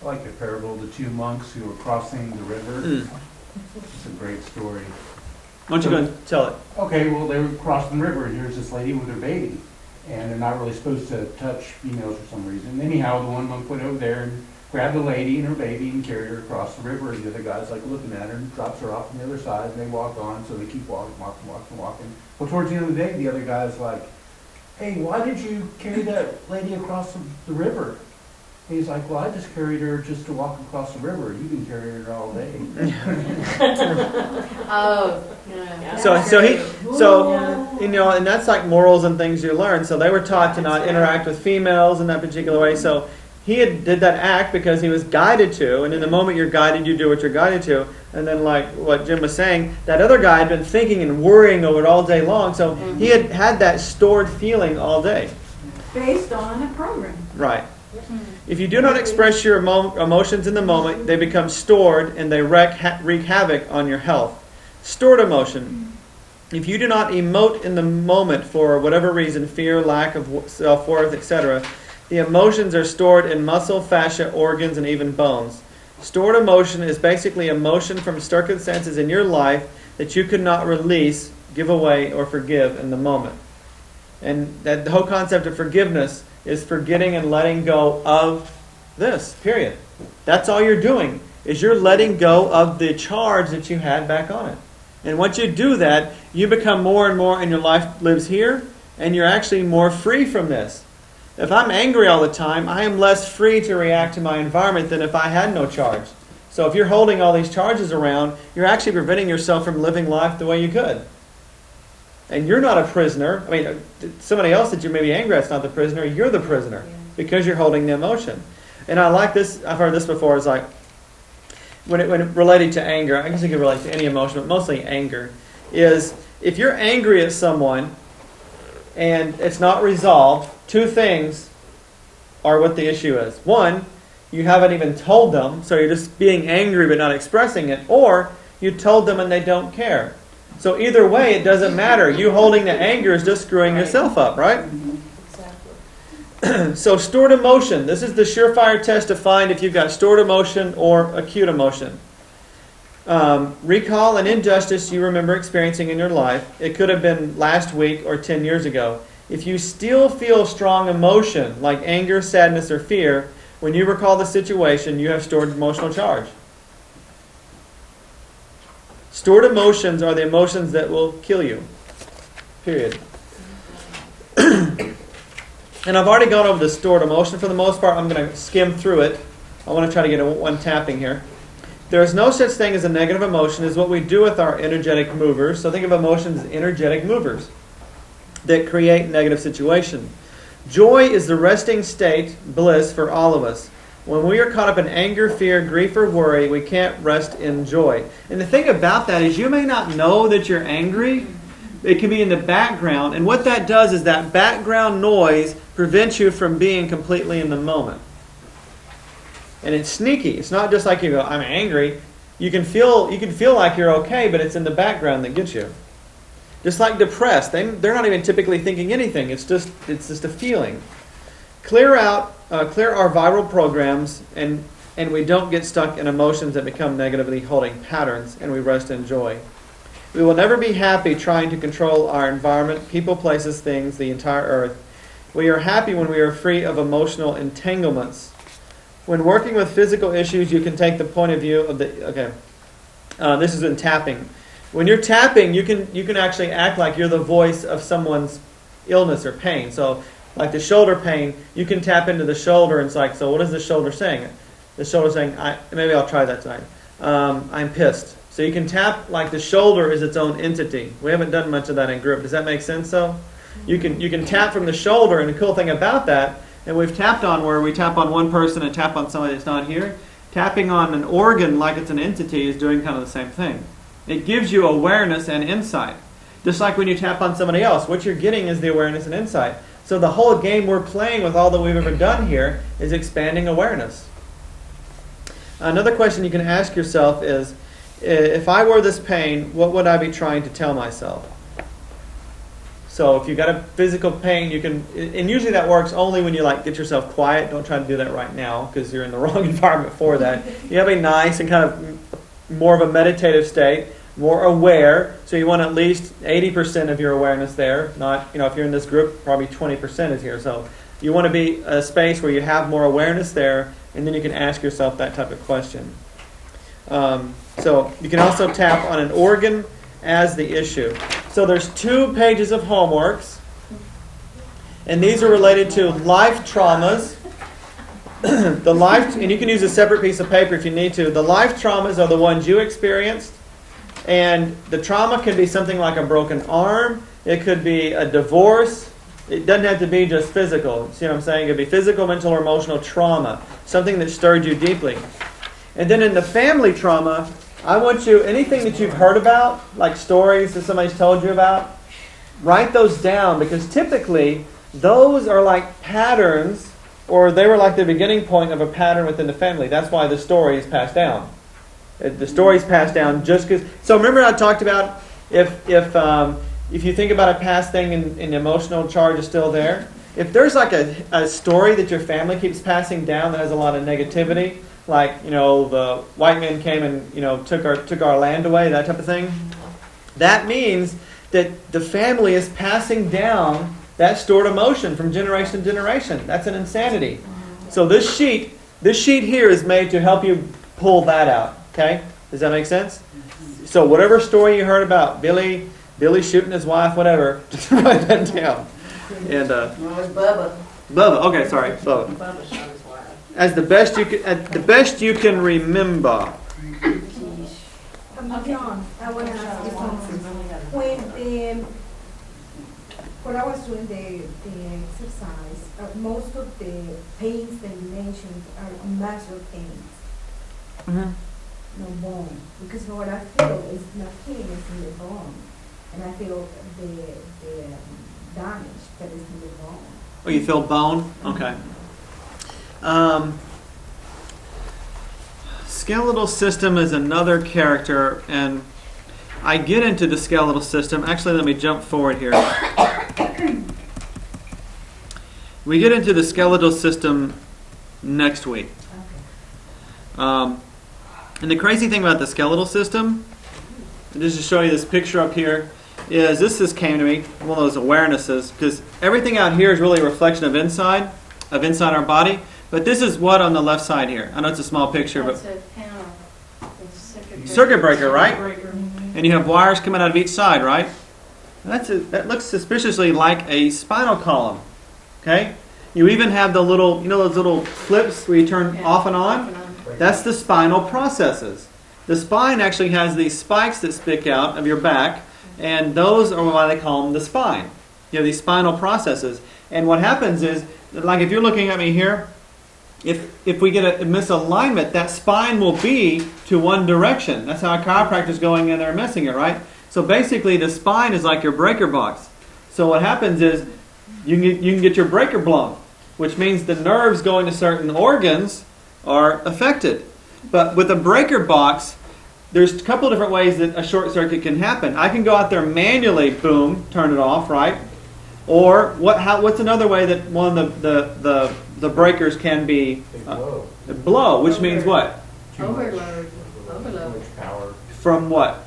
I like the parable of the two monks who were crossing the river. It's a great story. Why don't you go and tell it? Okay, well, they were crossing the river, and here's this lady with her baby. And they're not really supposed to touch females for some reason. Anyhow, the one monk went over there and grabbed the lady and her baby and carried her across the river. And the other guy's like looking at her and drops her off on the other side. And they walk on, so they keep walking. Well, towards the end of the day, the other guy's like, hey, why did you carry that lady across the river? And he's like, well, I just carried her just to walk across the river. You can carry her all day. Oh, yeah. And that's like morals and things you learn. So they were taught to not interact with females in that particular way. So he did that act because he was guided to, and in the moment you're guided, you do what you're guided to. And then like what Jim was saying, that other guy had been thinking and worrying over it all day long. So he had that stored feeling all day. Based on a program. Right. If you do not express your emotions in the moment, they become stored and they wreak havoc on your health. Stored emotion. If you do not emote in the moment for whatever reason, fear, lack of self-worth, etc., the emotions are stored in muscle, fascia, organs, and even bones. Stored emotion is basically emotion from circumstances in your life that you could not release, give away, or forgive in the moment. And that the whole concept of forgiveness is forgetting and letting go of this, period. That's all you're doing, is you're letting go of the charge that you had back on it. And once you do that, you become more and more, and your life lives here, and you're actually more free from this. If I'm angry all the time, I am less free to react to my environment than if I had no charge. So if you're holding all these charges around, you're actually preventing yourself from living life the way you could. And you're not a prisoner. I mean, somebody else that you may be angry at is not the prisoner. You're the prisoner because you're holding the emotion. And I like this. I've heard this before. It's like when it related to anger. I guess it could relate to any emotion, but mostly anger. Is if you're angry at someone and it's not resolved, two things are what the issue is. One, you haven't even told them, so you're just being angry but not expressing it. Or you told them and they don't care. So either way, it doesn't matter. You holding the anger is just screwing yourself up, right? Exactly. So stored emotion. This is the surefire test to find if you've got stored emotion or acute emotion. Recall an injustice you remember experiencing in your life. It could have been last week or 10 years ago. If you still feel strong emotion, like anger, sadness, or fear, when you recall the situation, you have stored emotional charge. Stored emotions are the emotions that will kill you. Period. And I've already gone over the stored emotion. For the most part, I'm going to skim through it. I want to try to get one tapping here. There is no such thing as a negative emotion. It's what we do with our energetic movers. So think of emotions as energetic movers that create negative situation. Joy is the resting state, bliss for all of us. When we are caught up in anger, fear, grief, or worry, we can't rest in joy. And the thing about that is you may not know that you're angry. It can be in the background. And what that does is that background noise prevents you from being completely in the moment. And it's sneaky. It's not just like you go, I'm angry. You can feel like you're okay, but it's in the background that gets you. Just like depressed. They're not even typically thinking anything. It's just a feeling. Clear our viral programs, and we don't get stuck in emotions that become negatively holding patterns, and we rest in joy. We will never be happy trying to control our environment, people, places, things, the entire earth. We are happy when we are free of emotional entanglements. When working with physical issues, you can take the point of view of this is in tapping. When you're tapping, you can actually act like you're the voice of someone's illness or pain. So, like the shoulder pain, you can tap into the shoulder and it's like, so what is the shoulder saying? The shoulder saying, maybe I'll try that tonight. I'm pissed. So you can tap like the shoulder is its own entity. We haven't done much of that in group. Does that make sense though? You can tap from the shoulder, and the cool thing about that, and we've tapped on where we tap on one person and tap on somebody that's not here, tapping on an organ like it's an entity is doing kind of the same thing. It gives you awareness and insight. Just like when you tap on somebody else, what you're getting is the awareness and insight. So the whole game we're playing with all that we've ever done here is expanding awareness. Another question you can ask yourself is, if I were this pain, what would I be trying to tell myself? So if you've got a physical pain, you can, and usually that works only when you get yourself quiet. Don't try to do that right now because you're in the wrong environment for that. You have a nice and kind of more of a meditative state, more aware. So you want at least 80% of your awareness there. Not, if you're in this group, probably 20% is here. So you want to be a space where you have more awareness there, and then you can ask yourself that type of question. So you can also tap on an organ as the issue. So there's 2 pages of homeworks, and these are related to life traumas. And you can use a separate piece of paper if you need to. The life traumas are the ones you experienced, and the trauma could be something like a broken arm. It could be a divorce. It doesn't have to be just physical. See what I'm saying? It could be physical, mental, or emotional trauma, something that stirred you deeply. And then in the family trauma, I want you, anything that you've heard about, like stories that somebody's told you about, write those down, because typically those are like patterns, or they were like the beginning point of a pattern within the family. That's why the story is passed down. The story is passed down just because. So remember I talked about if you think about a past thing and the emotional charge is still there, if there's like a story that your family keeps passing down that has a lot of negativity, like, the white men came and, took our land away, that type of thing. That means that the family is passing down that stored emotion from generation to generation. That's an insanity. So this sheet here is made to help you pull that out. Okay? Does that make sense? So whatever story you heard about Billy shooting his wife, whatever, just write that down. And No, it's Bubba. Bubba. Okay, sorry, Bubba. Bubba shot his wife. As the best you can remember. John, I want to ask you something. When I was doing the exercise, most of the pains that you mentioned are muscle pains, no bone. Because what I feel is not pain is in the bone, and I feel the damage that is in the bone. Oh, you feel bone? Okay. Skeletal system is another character, and I get into the skeletal system. Actually, let me jump forward here. We get into the skeletal system next week. And the crazy thing about the skeletal system, just to show you this picture up here, is this came to me, one of those awarenesses, because everything out here is really a reflection of inside our body. But this is what on the left side here. I know it's a small picture, That's but a panel. It's circuit breaker, right? Mm-hmm. And you have wires coming out of each side, right? That looks suspiciously like a spinal column. Okay? You even have the little, those little flips where you turn off and on? That's the spinal processes. The spine actually has these spikes that stick out of your back, and those are why they call them the spine. You have these spinal processes. And what happens is, like if you're looking at me here, if we get a misalignment, that spine will be to one direction. That's how a chiropractor's going in there and messing it, right? So basically the spine is like your breaker box. So what happens is you can get your breaker blown, which means the nerves going to certain organs are affected. But with a breaker box, there's a couple of different ways that a short circuit can happen. I can go out there manually, boom, turn it off, right? Or what's another way that one of the breakers can be blow, which means what? Overload. Too much power. From what?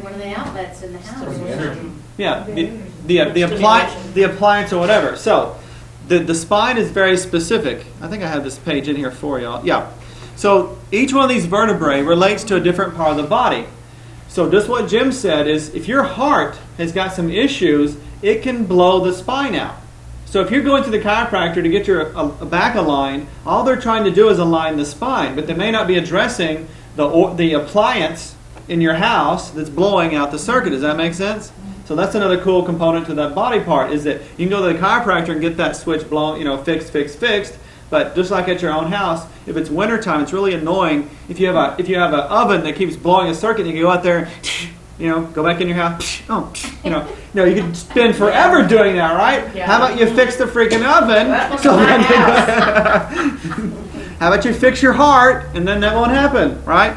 One of the outlets in the house. From the energy. Yeah, the appliance or whatever. So the spine is very specific. I think I have this page in here for y'all. Yeah. So each one of these vertebrae relates to a different part of the body. So just what Jim said is, if your heart has got some issues, it can blow the spine out. So if you're going to the chiropractor to get your back aligned, all they're trying to do is align the spine, but they may not be addressing the appliance in your house that's blowing out the circuit. Does that make sense? So that's another cool component to that body part, is that you can go to the chiropractor and get that switch blown, fixed. But just like at your own house, if it's wintertime, it's really annoying. If you have an oven that keeps blowing a circuit, you can go out there, go back in your house. You could spend forever doing that, right? Yeah. How about you fix the freaking oven? How about you fix your heart, and then that won't happen, right?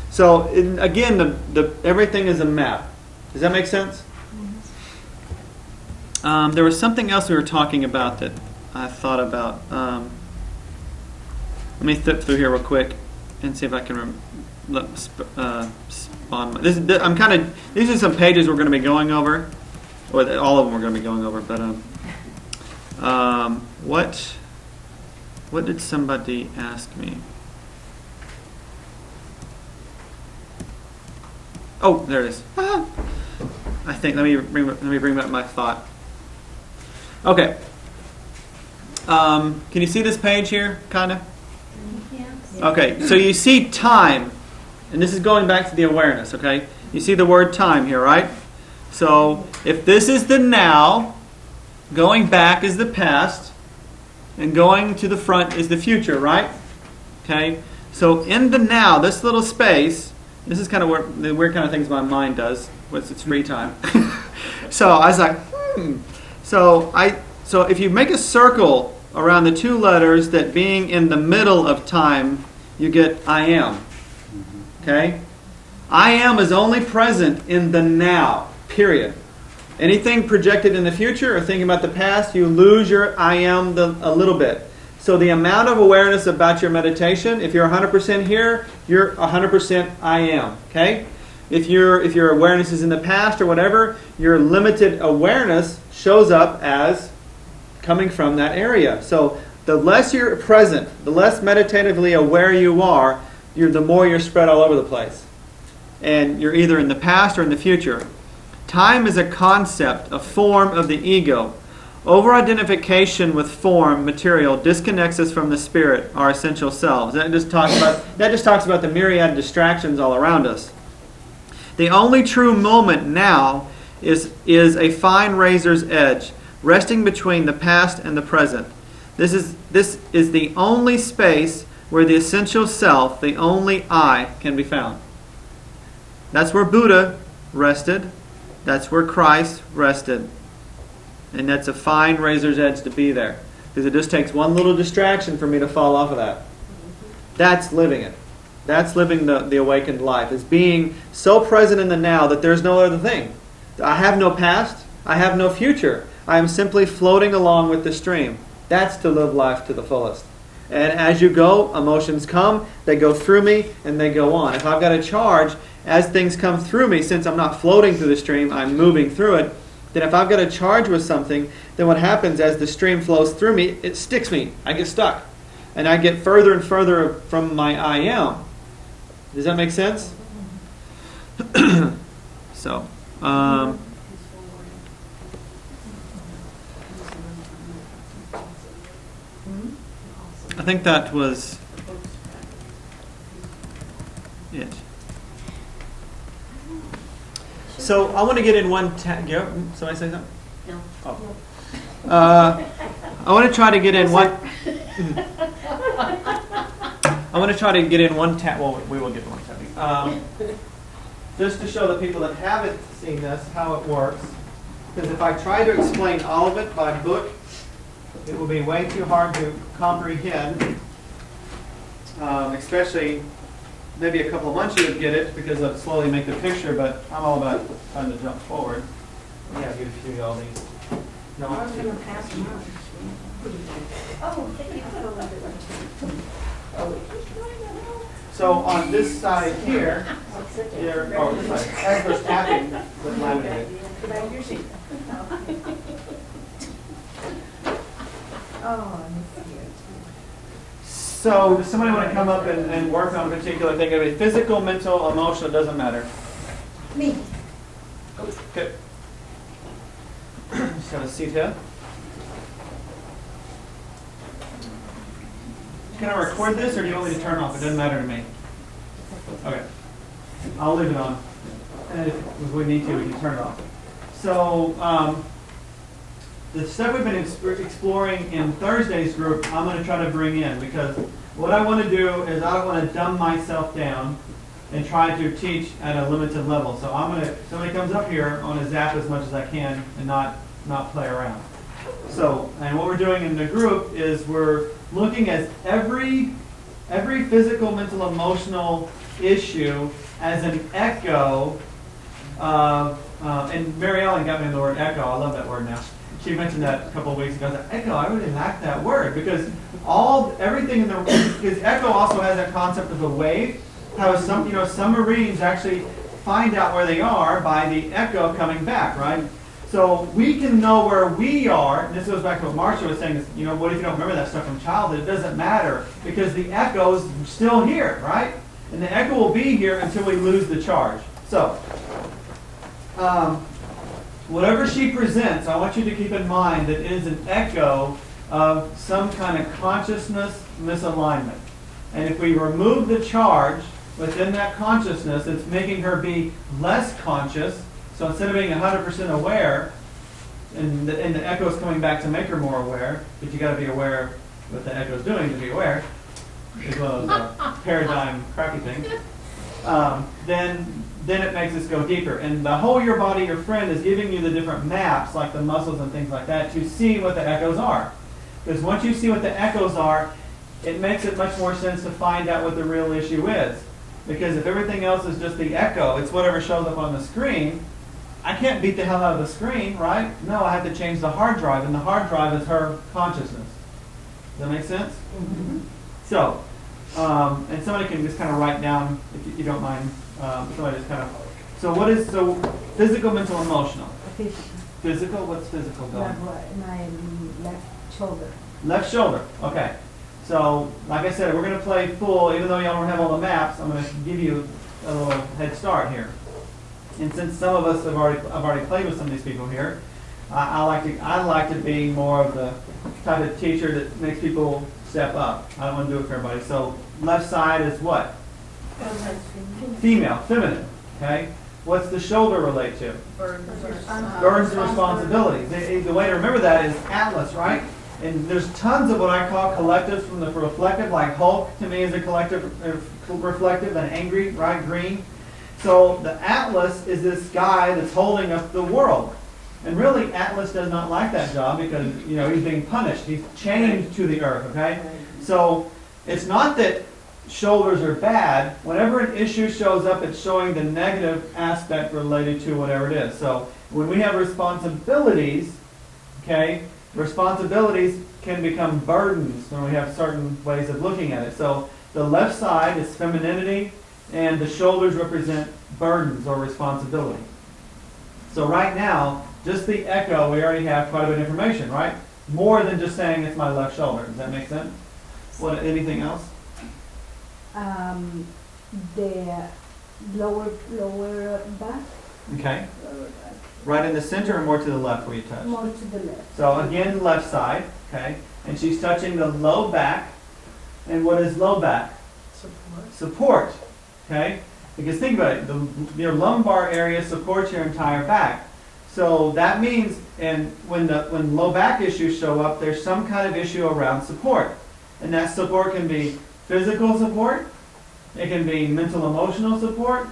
So again, everything is a map. Does that make sense? There was something else we were talking about that I thought about. Let me flip through here real quick and see if I can spawn. These are some pages we're going to be going over, or all of them we're going to be going over. But what did somebody ask me? Oh, there it is. I think let me bring back my thought. Okay. Can you see this page here, kind of? Okay, so you see time, and this is going back to the awareness, okay? You see the word time here, right? So if this is the now, going back is the past, and going to the front is the future, right? Okay? So in the now, this little space, this is kind of what the weird kind of things my mind does with its free time. So I was like, So if you make a circle around the two letters that being in the middle of time, you get I am. Okay? I am is only present in the now, period. Anything projected in the future or thinking about the past, you lose your I am a little bit. So the amount of awareness about your meditation, if you're 100% here, you're 100% I am. Okay? If your awareness is in the past or whatever, your limited awareness shows up as coming from that area. So the less you're present, the less meditatively aware you are, the more you're spread all over the place. And you're either in the past or in the future. Time is a concept, a form of the ego. Over-identification with form, material, disconnects us from the spirit, our essential selves. That just talks about the myriad distractions all around us. The only true moment now is a fine razor's edge, resting between the past and the present. This is the only space where the essential self, the only I, can be found. That's where Buddha rested. That's where Christ rested. And that's a fine razor's edge to be there. Because it just takes one little distraction for me to fall off of that. That's living it. That's living the awakened life. Is being so present in the now that there's no other thing. I have no past. I have no future. I am simply floating along with the stream. That's to live life to the fullest. And as you go, emotions come, they go through me, and they go on. If I've got a charge, as things come through me, since I'm not floating through the stream, I'm moving through it, then if I've got a charge with something, then what happens as the stream flows through me, it sticks me. I get stuck. And I get further and further from my I am. Does that make sense? So, I think that was it. So I want to get in one. Somebody say something? No. Oh. I want to try to get in one. I want to try to get in one tap. Well, we will get one tapping. Just to show the people that haven't seen this how it works. Because if I try to explain all of it by book, it will be way too hard to comprehend. Especially maybe a couple of months you would get it because I'd slowly make the picture. But I'm all about trying to jump forward. Yeah, I'll give a few of y'all these. No, I was going to pass them out. Oh, thank you. So on this side here, as we're tapping with laminated. So does somebody want to come up and work on a particular thing? It could be physical, mental, emotional, doesn't matter. Me. Okay. Just have a seat here. Can I record this or do you want me to turn it off? It doesn't matter to me. Okay. I'll leave it on. And if we need to, we can turn it off. So the stuff we've been exploring in Thursday's group, I'm going to try to bring in because what I want to do is I don't want to dumb myself down and try to teach at a limited level. So I'm going to, somebody comes up here, I want to zap as much as I can and not play around. So, and what we're doing in the group is we're looking at every physical, mental, emotional issue as an echo of, and Mary Ellen got me the word echo. I love that word now. She mentioned that a couple of weeks ago. I was like, echo, I really like that word because everything in the, because echo also has that concept of a wave. How some submarines actually find out where they are by the echo coming back, right? So we can know where we are, and this goes back to what Marcia was saying, is, what if you don't remember that stuff from childhood? It doesn't matter, because the echo is still here, right? And the echo will be here until we lose the charge. So, whatever she presents, I want you to keep in mind that it is an echo of some kind of consciousness misalignment. And if we remove the charge within that consciousness, it's making her be less conscious. So instead of being 100% aware, and the echo's coming back to make her more aware, but you got to be aware what the echo's doing to be aware, as well as a paradigm crappy thing. Then it makes us go deeper. And the whole Your Body, Your Friend is giving you the different maps, like the muscles and things like that, to see what the echoes are. Because once you see what the echoes are, it makes it much more sense to find out what the real issue is. Because if everything else is just the echo, it's whatever shows up on the screen, I can't beat the hell out of the screen, right? No, I have to change the hard drive, and the hard drive is her consciousness. Does that make sense? So, and somebody can just kind of write down, if you don't mind, somebody just kind of, so what is, so physical, mental, emotional? Physical, what's physical going? My left shoulder. Left shoulder, okay. So, like I said, we're going to play full, even though y'all don't have all the maps, I'm going to give you a little head start here. And since some of us have already played with some of these people here, I like to be more of the type of teacher that makes people step up. I don't want to do it for everybody. So left side is what? Female, feminine. Okay. What's the shoulder relate to? Burdens and responsibilities. The way to remember that is Atlas, right? And there's tons of what I call collectives from the reflective, like Hulk to me is a collective reflective, and angry, right? Green. So the Atlas is this guy that's holding up the world. And really, Atlas does not like that job because, you know, he's being punished. He's chained to the earth, okay? So it's not that shoulders are bad. Whenever an issue shows up, it's showing the negative aspect related to whatever it is. So when we have responsibilities, okay, responsibilities can become burdens when we have certain ways of looking at it. So the left side is femininity, and the shoulders represent burdens or responsibility. So right now, just the echo, we already have quite a bit of information, right? More than just saying it's my left shoulder. Does that make sense? What? Anything else? The lower back. Okay. Right in the center or more to the left where you touch? More to the left. So again, left side, okay? And she's touching the low back. And what is low back? Support. Support, okay? Because think about it, your lumbar area supports your entire back. So that means, and when low back issues show up, there's some kind of issue around support. And that support can be physical support, it can be mental emotional support,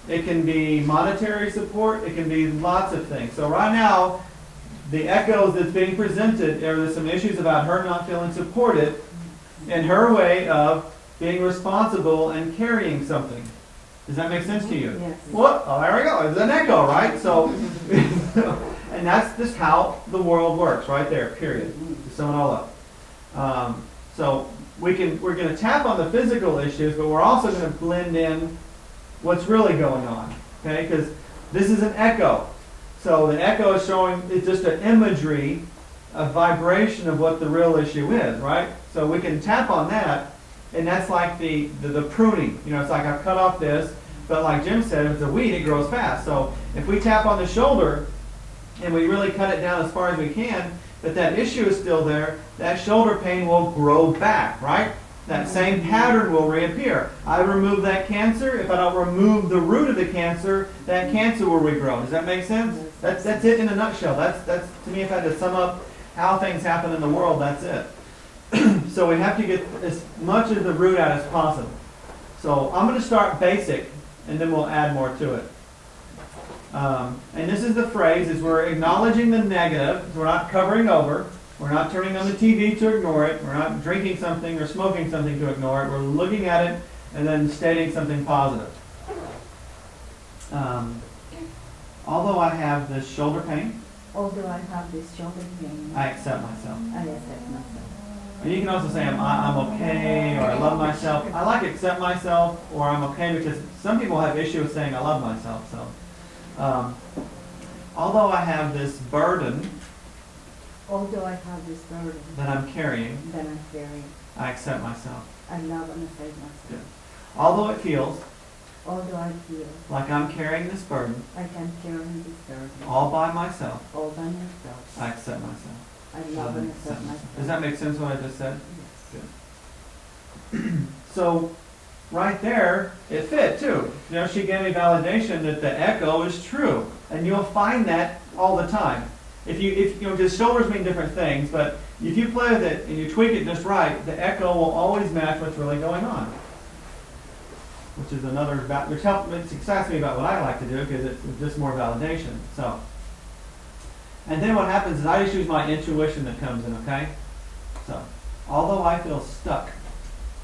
it can be monetary support, it can be lots of things. So right now, the echoes that's being presented, there's some issues about her not feeling supported in her way of being responsible and carrying something. Does that make sense to you? Yes. What? Oh, there we go. It's an echo, right? So, and that's just how the world works, right there. Period. To sum it all up. So we're going to tap on the physical issues, but we're also going to blend in what's really going on. Okay? Because this is an echo. So the echo is showing, it's just an imagery, a vibration of what the real issue is, right? So we can tap on that, and that's like the pruning. You know, it's like I've cut off this, but like Jim said, if it's a weed, it grows fast. So if we tap on the shoulder and we really cut it down as far as we can, but that issue is still there, that shoulder pain will grow back, right? That same pattern will reappear. I remove that cancer. If I don't remove the root of the cancer, that cancer will regrow. Does that make sense? That's it in a nutshell. That's to me, if I had to sum up how things happen in the world, that's it. So we have to get as much of the root out as possible. So I'm going to start basic, and then we'll add more to it. And this is the phrase, is we're acknowledging the negative. We're not covering over. We're not turning on the TV to ignore it. We're not drinking something or smoking something to ignore it. We're looking at it and then stating something positive. Although I have this shoulder pain, Although I have this shoulder pain, I accept myself. I accept myself. And you can also say I'm okay, or I love myself. I like accept myself, or I'm okay, because some people have issue with saying I love myself. So, although I have this burden Although I have this burden that I'm carrying, I accept myself. I love and accept myself. Good. Although it feels Although I feel like I'm carrying this burden like I'm carrying this burden all by myself, all by myself, I accept myself. I love and accept myself. Does that make sense what I just said? Yes. Good. So, right there, it fit too. You know, she gave me validation that the echo is true. And you'll find that all the time. If you know, because shoulders mean different things, but if you play with it and you tweak it just right, the echo will always match what's really going on. Which is another, which excites me about what I like to do, because it's just more validation. So, and then what happens is I just use my intuition that comes in, okay? So, although I feel stuck,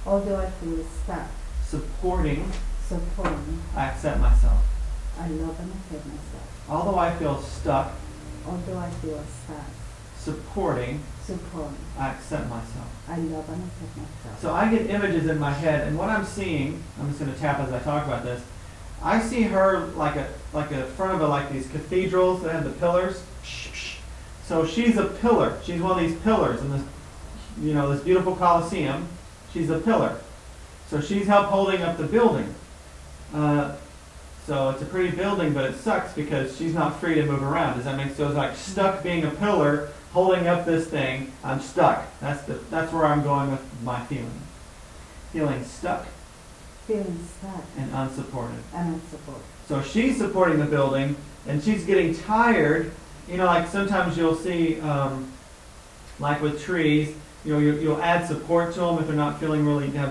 Although I feel stuck, supporting, I accept myself. I love and accept myself. Although I feel stuck, Although I feel stuck, supporting, I accept myself. I love and accept myself. So I get images in my head, and what I'm seeing, I'm just going to tap as I talk about this. I see her like a front of like these cathedrals that have the pillars. So she's a pillar. She's one of these pillars in this, this beautiful Colosseum. She's a pillar. So she's helped holding up the building. So it's a pretty building, but it sucks because she's not free to move around. Does that make sense? So it's like stuck being a pillar, holding up this thing. I'm stuck. That's where I'm going with my feeling. Feeling stuck. Feeling stuck And unsupported. and unsupported. So she's supporting the building, and she's getting tired. Like sometimes you'll see, like with trees, you'll add support to them if they're not feeling really, they're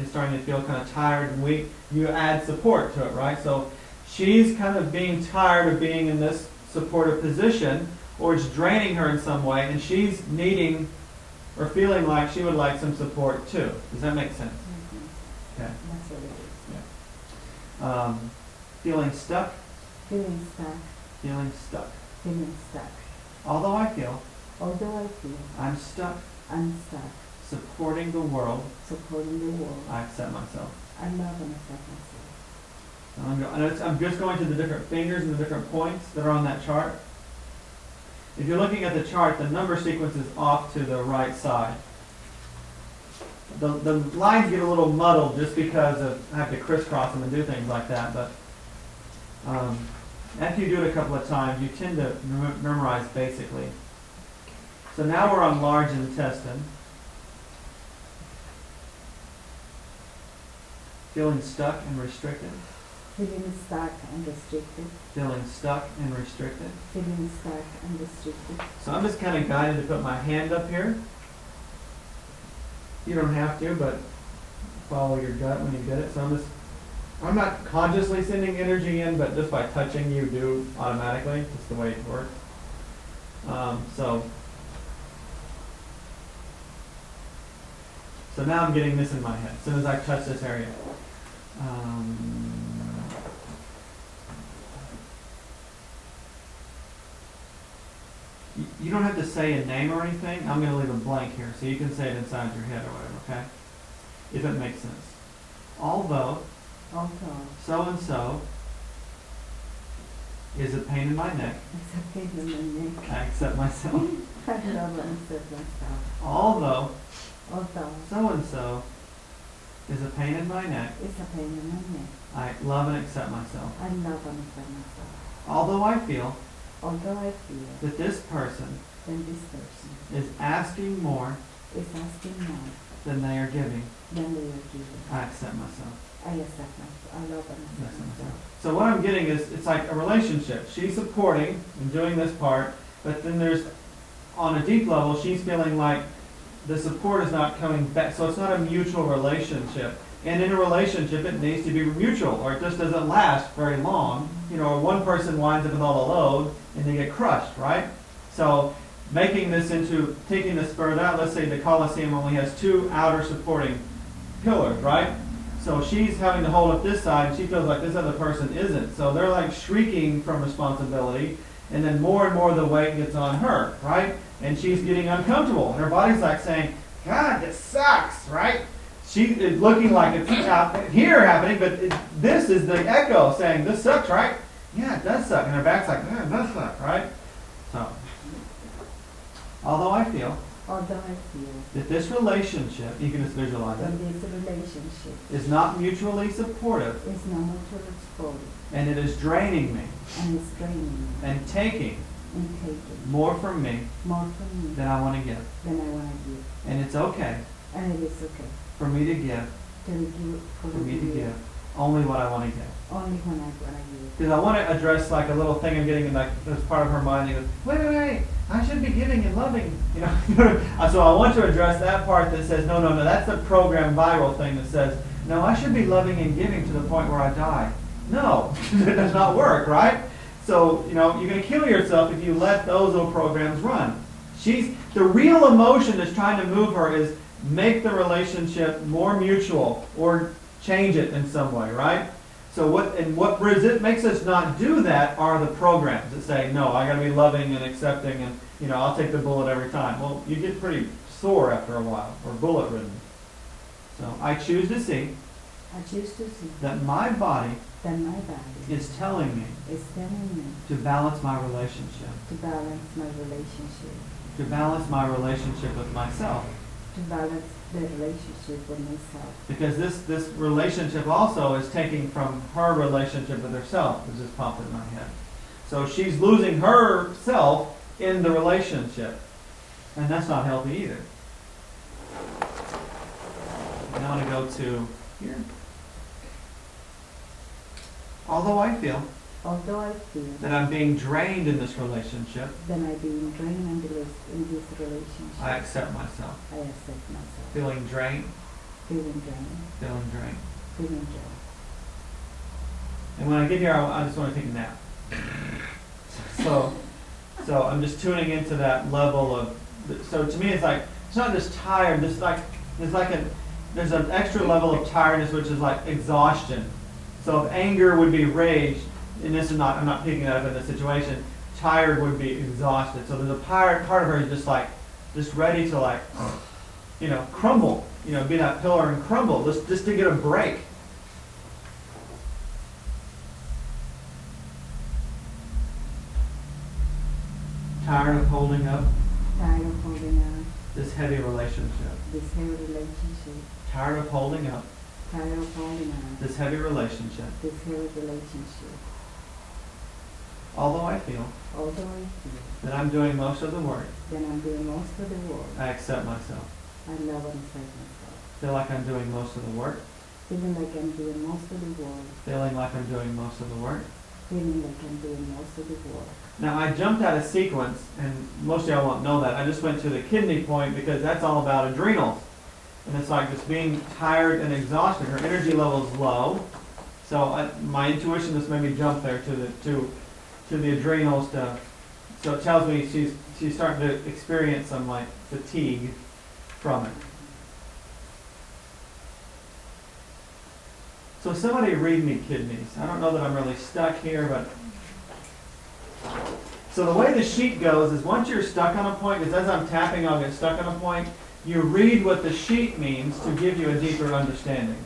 starting to feel kind of tired and weak. You add support to it, right? So she's kind of being tired of being in this supportive position, or it's draining her in some way, and she's needing or feeling like she would like some support too. Does that make sense? Okay. That's what it is. Yeah. Feeling stuck. Feeling stuck, Feeling stuck. feeling stuck. Although I feel Although I feel I'm stuck I'm stuck, supporting the world, supporting the world, I accept myself. I love and accept myself. I'm just going to the different fingers and the different points that are on that chart. If you're looking at the chart, the number sequence is off to the right side. The lines get a little muddled just because I have to crisscross them and do things like that. But after you do it a couple of times, you tend to memorize basically. So now we're on large intestine. Feeling stuck and restricted. Feeling stuck and restricted, Feeling stuck and restricted. feeling stuck and restricted. So I'm just kind of guided to put my hand up here. You don't have to, but follow your gut when you get it. So I'm not consciously sending energy in, but just by touching you do automatically. It's the way it works. So now I'm getting this in my head as soon as I touch this area. You don't have to say a name or anything. I'm going to leave a blank here, so you can say it inside your head or whatever, okay? If it makes sense. Although so-and-so is a pain in my neck, It's a pain in my neck. I accept myself. I love and accept myself. Although Although so-and-so is a pain in my neck, it's a pain in my neck, I love and accept myself. I love and accept myself. Although I feel Although I feel that this person that this person is asking more is asking more than they are giving, than they are giving, I accept myself. I accept myself. I love and accept myself. So what I'm getting is, it's like a relationship. She's supporting and doing this part, but then there's, on a deep level, she's feeling like the support is not coming back. So it's not a mutual relationship. And in a relationship, it needs to be mutual, or it just doesn't last very long. Or one person winds up with all the load, and they get crushed, right? So taking this further out, let's say the Colosseum only has two outer supporting pillars, right? So she's having to hold up this side, and she feels like this other person isn't. So they're like shrieking from responsibility, and then more and more of the weight gets on her, right? And she's getting uncomfortable, and her body's like saying, God, this sucks, right? She is looking like it's out here happening, but this is the echo saying, this sucks, right? Yeah, it does suck. And her back's like, yeah, it does suck, right? So, although I feel that this relationship, you can just visualize that it, this relationship is not mutually supportive, is not mutually supportive, and it is draining me and it's draining me and taking and taking more from me more from me than I want to give. than I want to give. And it's okay And it is okay for me to give, for me to give only what I want to give. only when I want to give. Because I want to address like a little thing I'm getting in, like this part of her mind. He goes, wait, I should be giving and loving, So I want to address that part that says, no, that's the program viral thing that says, no, I should be loving and giving to the point where I die. No, it does not work, right? So, you're going to kill yourself if you let those little programs run. The real emotion that's trying to move her is make the relationship more mutual or change it in some way, right? So what makes us not do that are the programs that say, no, I got to be loving and accepting, you know, I'll take the bullet every time. Well, you get pretty sore after a while, or bullet ridden. So I choose to see I choose to see that my body that my body is telling me is telling me to balance my relationship, to balance my relationship, to balance my relationship with myself. to balance the relationship with myself. Because this relationship also is taking from her relationship with herself, which just popped in my head. So she's losing herself in the relationship. And that's not healthy either. And I want to go to here. Although I feel Although I feel that I'm being drained in this relationship, that I'm being drained in this relationship, I accept myself. I accept myself. Feeling drained, Feeling drained, feeling drained. feeling drained. And when I get here, I just want to take a nap. So I'm just tuning into that level of. So to me, it's like it's not just tired. There's an extra level of tiredness, which is like exhaustion. So if anger would be rage, and this is not, I'm not picking that up in this situation. Tired would be exhausted. So there's a part of her is just ready to like, you know, crumble. You know, be that pillar and crumble, just to get a break. Tired of holding up Tired of holding on this heavy relationship. this heavy relationship. Tired of holding up Tired of holding on this heavy relationship. this heavy relationship. Although I feel Although I feel that I'm doing most of the work, that I'm doing most of the work, I accept myself. I love and accept myself. Feel like I'm doing most of the work. Feeling like I'm doing most of the work. Feeling like I'm doing most of the work. Feeling like I'm doing most of the work. Now I jumped out of sequence, and most of y'all won't know that. I just went to the kidney point because that's all about adrenals. And it's like just being tired and exhausted. Her energy level is low. So my intuition just made me jump there to the adrenals. So it tells me she's starting to experience some like fatigue from it. So somebody read me kidneys. I don't know that I'm really stuck here, but so the way the sheet goes is once you're stuck on a point, because as I'm tapping, I'll get stuck on a point. You read what the sheet means to give you a deeper understanding.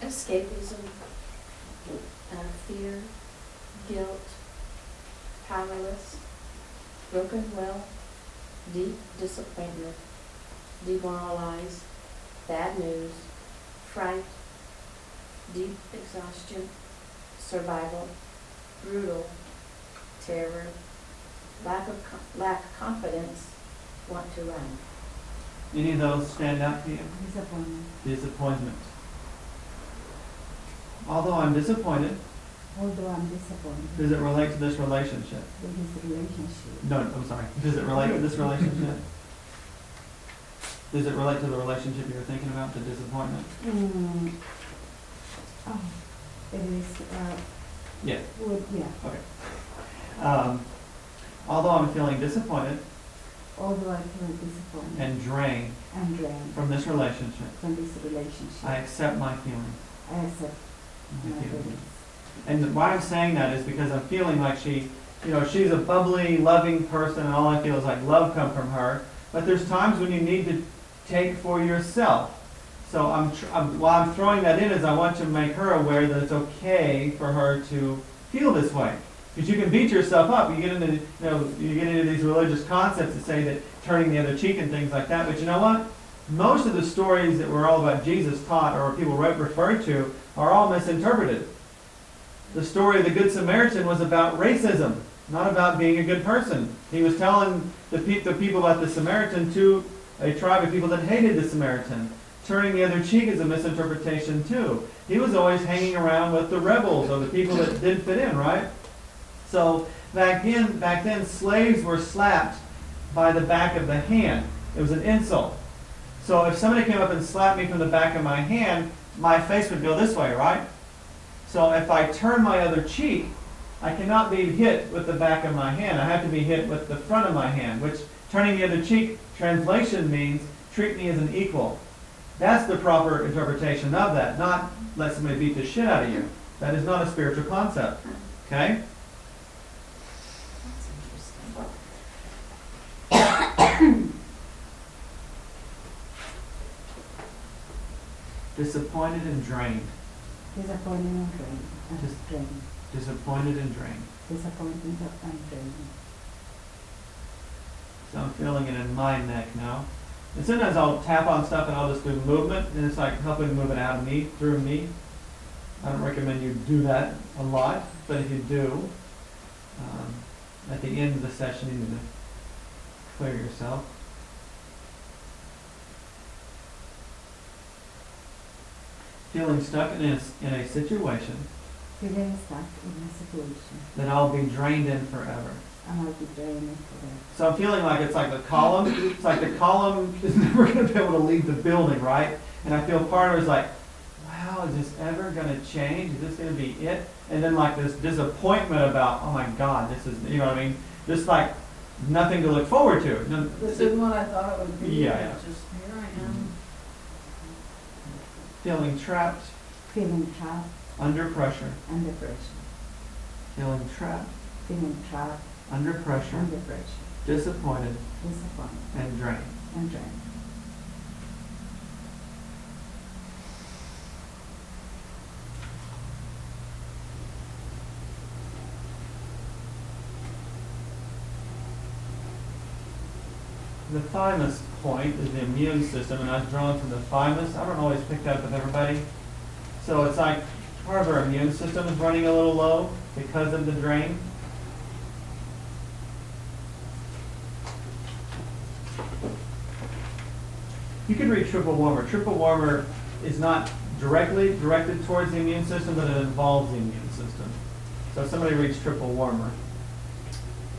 Escapism, fear, guilt, powerless, broken will, deep disappointment, demoralized, bad news, fright, deep exhaustion, survival, brutal, terror, lack confidence, want to run. Any of those stand out to you? Disappointment. Disappointment. Although I'm disappointed, Although I'm disappointed does it relate to this relationship? with his relationship. No, I'm sorry. Does it relate to this relationship? Does it relate to the relationship you were thinking about, the disappointment? Oh, it is, Yeah. yeah. Okay. Although I'm feeling disappointed Although I feel disappointed and drained and drained from this relationship, from this relationship, I accept my feelings. I accept my feelings. And why I'm saying that is because I'm feeling like she's a bubbly, loving person, and all I feel is like love come from her. But there's times when you need to take for yourself. So while I'm throwing that in is I want to make her aware that it's okay for her to feel this way. Because you can beat yourself up. You get into these religious concepts that say that turning the other cheek and things like that. But you know what? Most of the stories that were all about Jesus taught or people referred to are all misinterpreted. The story of the Good Samaritan was about racism, not about being a good person. He was telling the people about the Samaritan to a tribe of people that hated the Samaritan. Turning the other cheek is a misinterpretation too. He was always hanging around with the rebels or the people that didn't fit in, right? So back then, slaves were slapped by the back of the hand. It was an insult. So if somebody came up and slapped me from the back of my hand, my face would go this way, right? So if I turn my other cheek, I cannot be hit with the back of my hand. I have to be hit with the front of my hand, which turning the other cheek, translation means treat me as an equal. That's the proper interpretation of that, not let somebody beat the shit out of you. That is not a spiritual concept. Okay? Disappointed and drained. Disappointed and drained. Dis- Drained. Disappointed and drained. Disappointed and drained. So I'm feeling it in my neck now. And sometimes I'll tap on stuff and I'll just do movement, and it's like helping move it out of me, through me. I don't recommend you do that a lot, but if you do, at the end of the session, you need to clear yourself. Feeling stuck in a situation Feeling stuck in a situation. that I'll be drained in forever. And I'll be drained forever. So I'm feeling like it's like the column. It's like the column is never going to be able to leave the building, right? And I feel part of it is like, wow, is this ever going to change? Is this going to be it? And then like this disappointment about, oh my God, this is, you know what I mean? Just like nothing to look forward to. This isn't what I thought it would be. Yeah. It's just, here I am. Feeling trapped, Feeling trapped, under pressure. under pressure. Feeling trapped, Feeling trapped, under pressure. under pressure. Disappointed, Disappointed and drained. and drained. The thymus point is the immune system, and I was drawn from the thymus. I don't always pick that up with everybody. So it's like part of our immune system is running a little low because of the drain. You could read triple warmer. Triple warmer is not directly directed towards the immune system, but it involves the immune system. So if somebody reads triple warmer.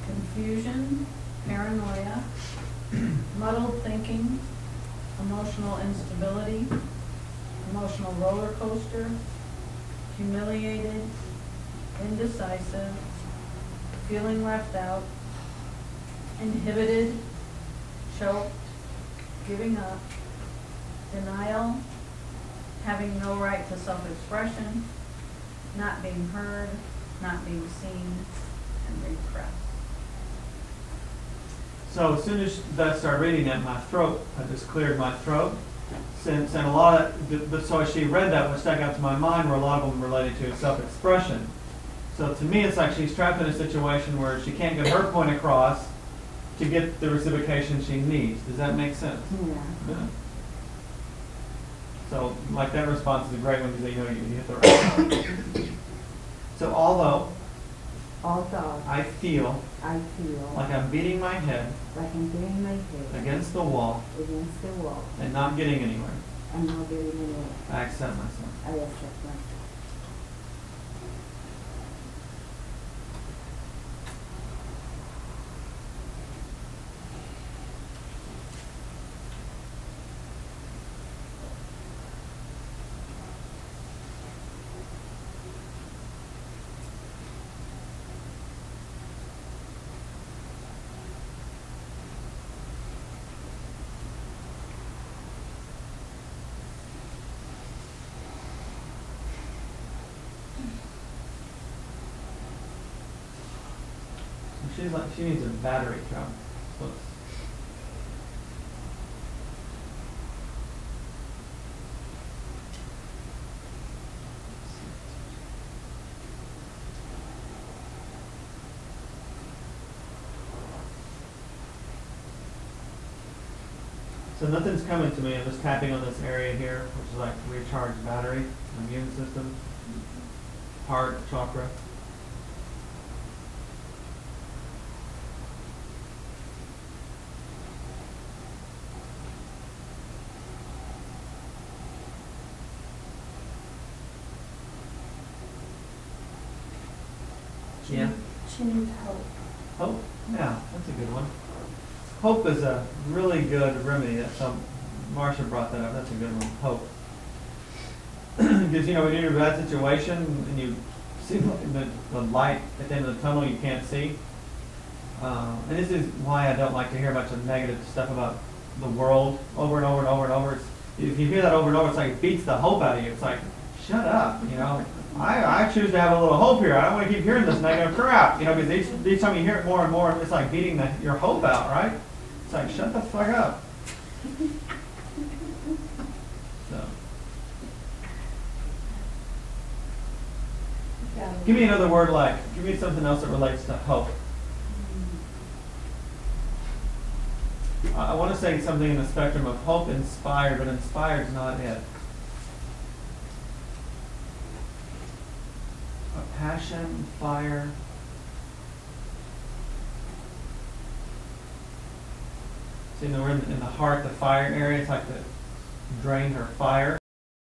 Confusion, paranoia, muddled thinking, emotional instability, emotional roller coaster, humiliated, indecisive, feeling left out, inhibited, choked, giving up, denial, having no right to self-expression, not being heard, not being seen, and repressed. So as soon as I started reading that, my throat, I just cleared my throat. And a lot of, so as she read that, what stuck out to my mind were a lot of them related to self-expression. So to me, it's like she's trapped in a situation where she can't get her point across to get the reciprocation she needs. Does that make sense? Yeah. Yeah. So like that response is a great one because you know you hit the right. So although I feel like I'm beating my head like I'm beating my head against the wall against the wall and not getting anywhere, and not getting anywhere. I accept myself. I accept myself. She's like, she needs a battery truck. So nothing's coming to me. I'm just tapping on this area here, which is like recharged battery, immune system, heart chakra. Yeah. She needs help. Hope? Yeah, that's a good one. Hope is a really good remedy. Marcia brought that up. That's a good one. Hope. Because, you know, when you're in a bad situation and you see the light at the end of the tunnel you can't see. And this is why I don't like to hear a bunch of negative stuff about the world over and over and over and over. If you hear that over and over, it's like it beats the hope out of you. It's like, shut up, you know. I choose to have a little hope here. I don't want to keep hearing this negative crap, you know, because each time you hear it more and more, it's like beating your hope out, right? It's like, shut the fuck up. So, Give me another word like, give me something else that relates to hope. I want to say something in the spectrum of hope inspired, but inspired is not it. A passion, fire. See, we're in the heart, the fire area. It's like the drained her fire.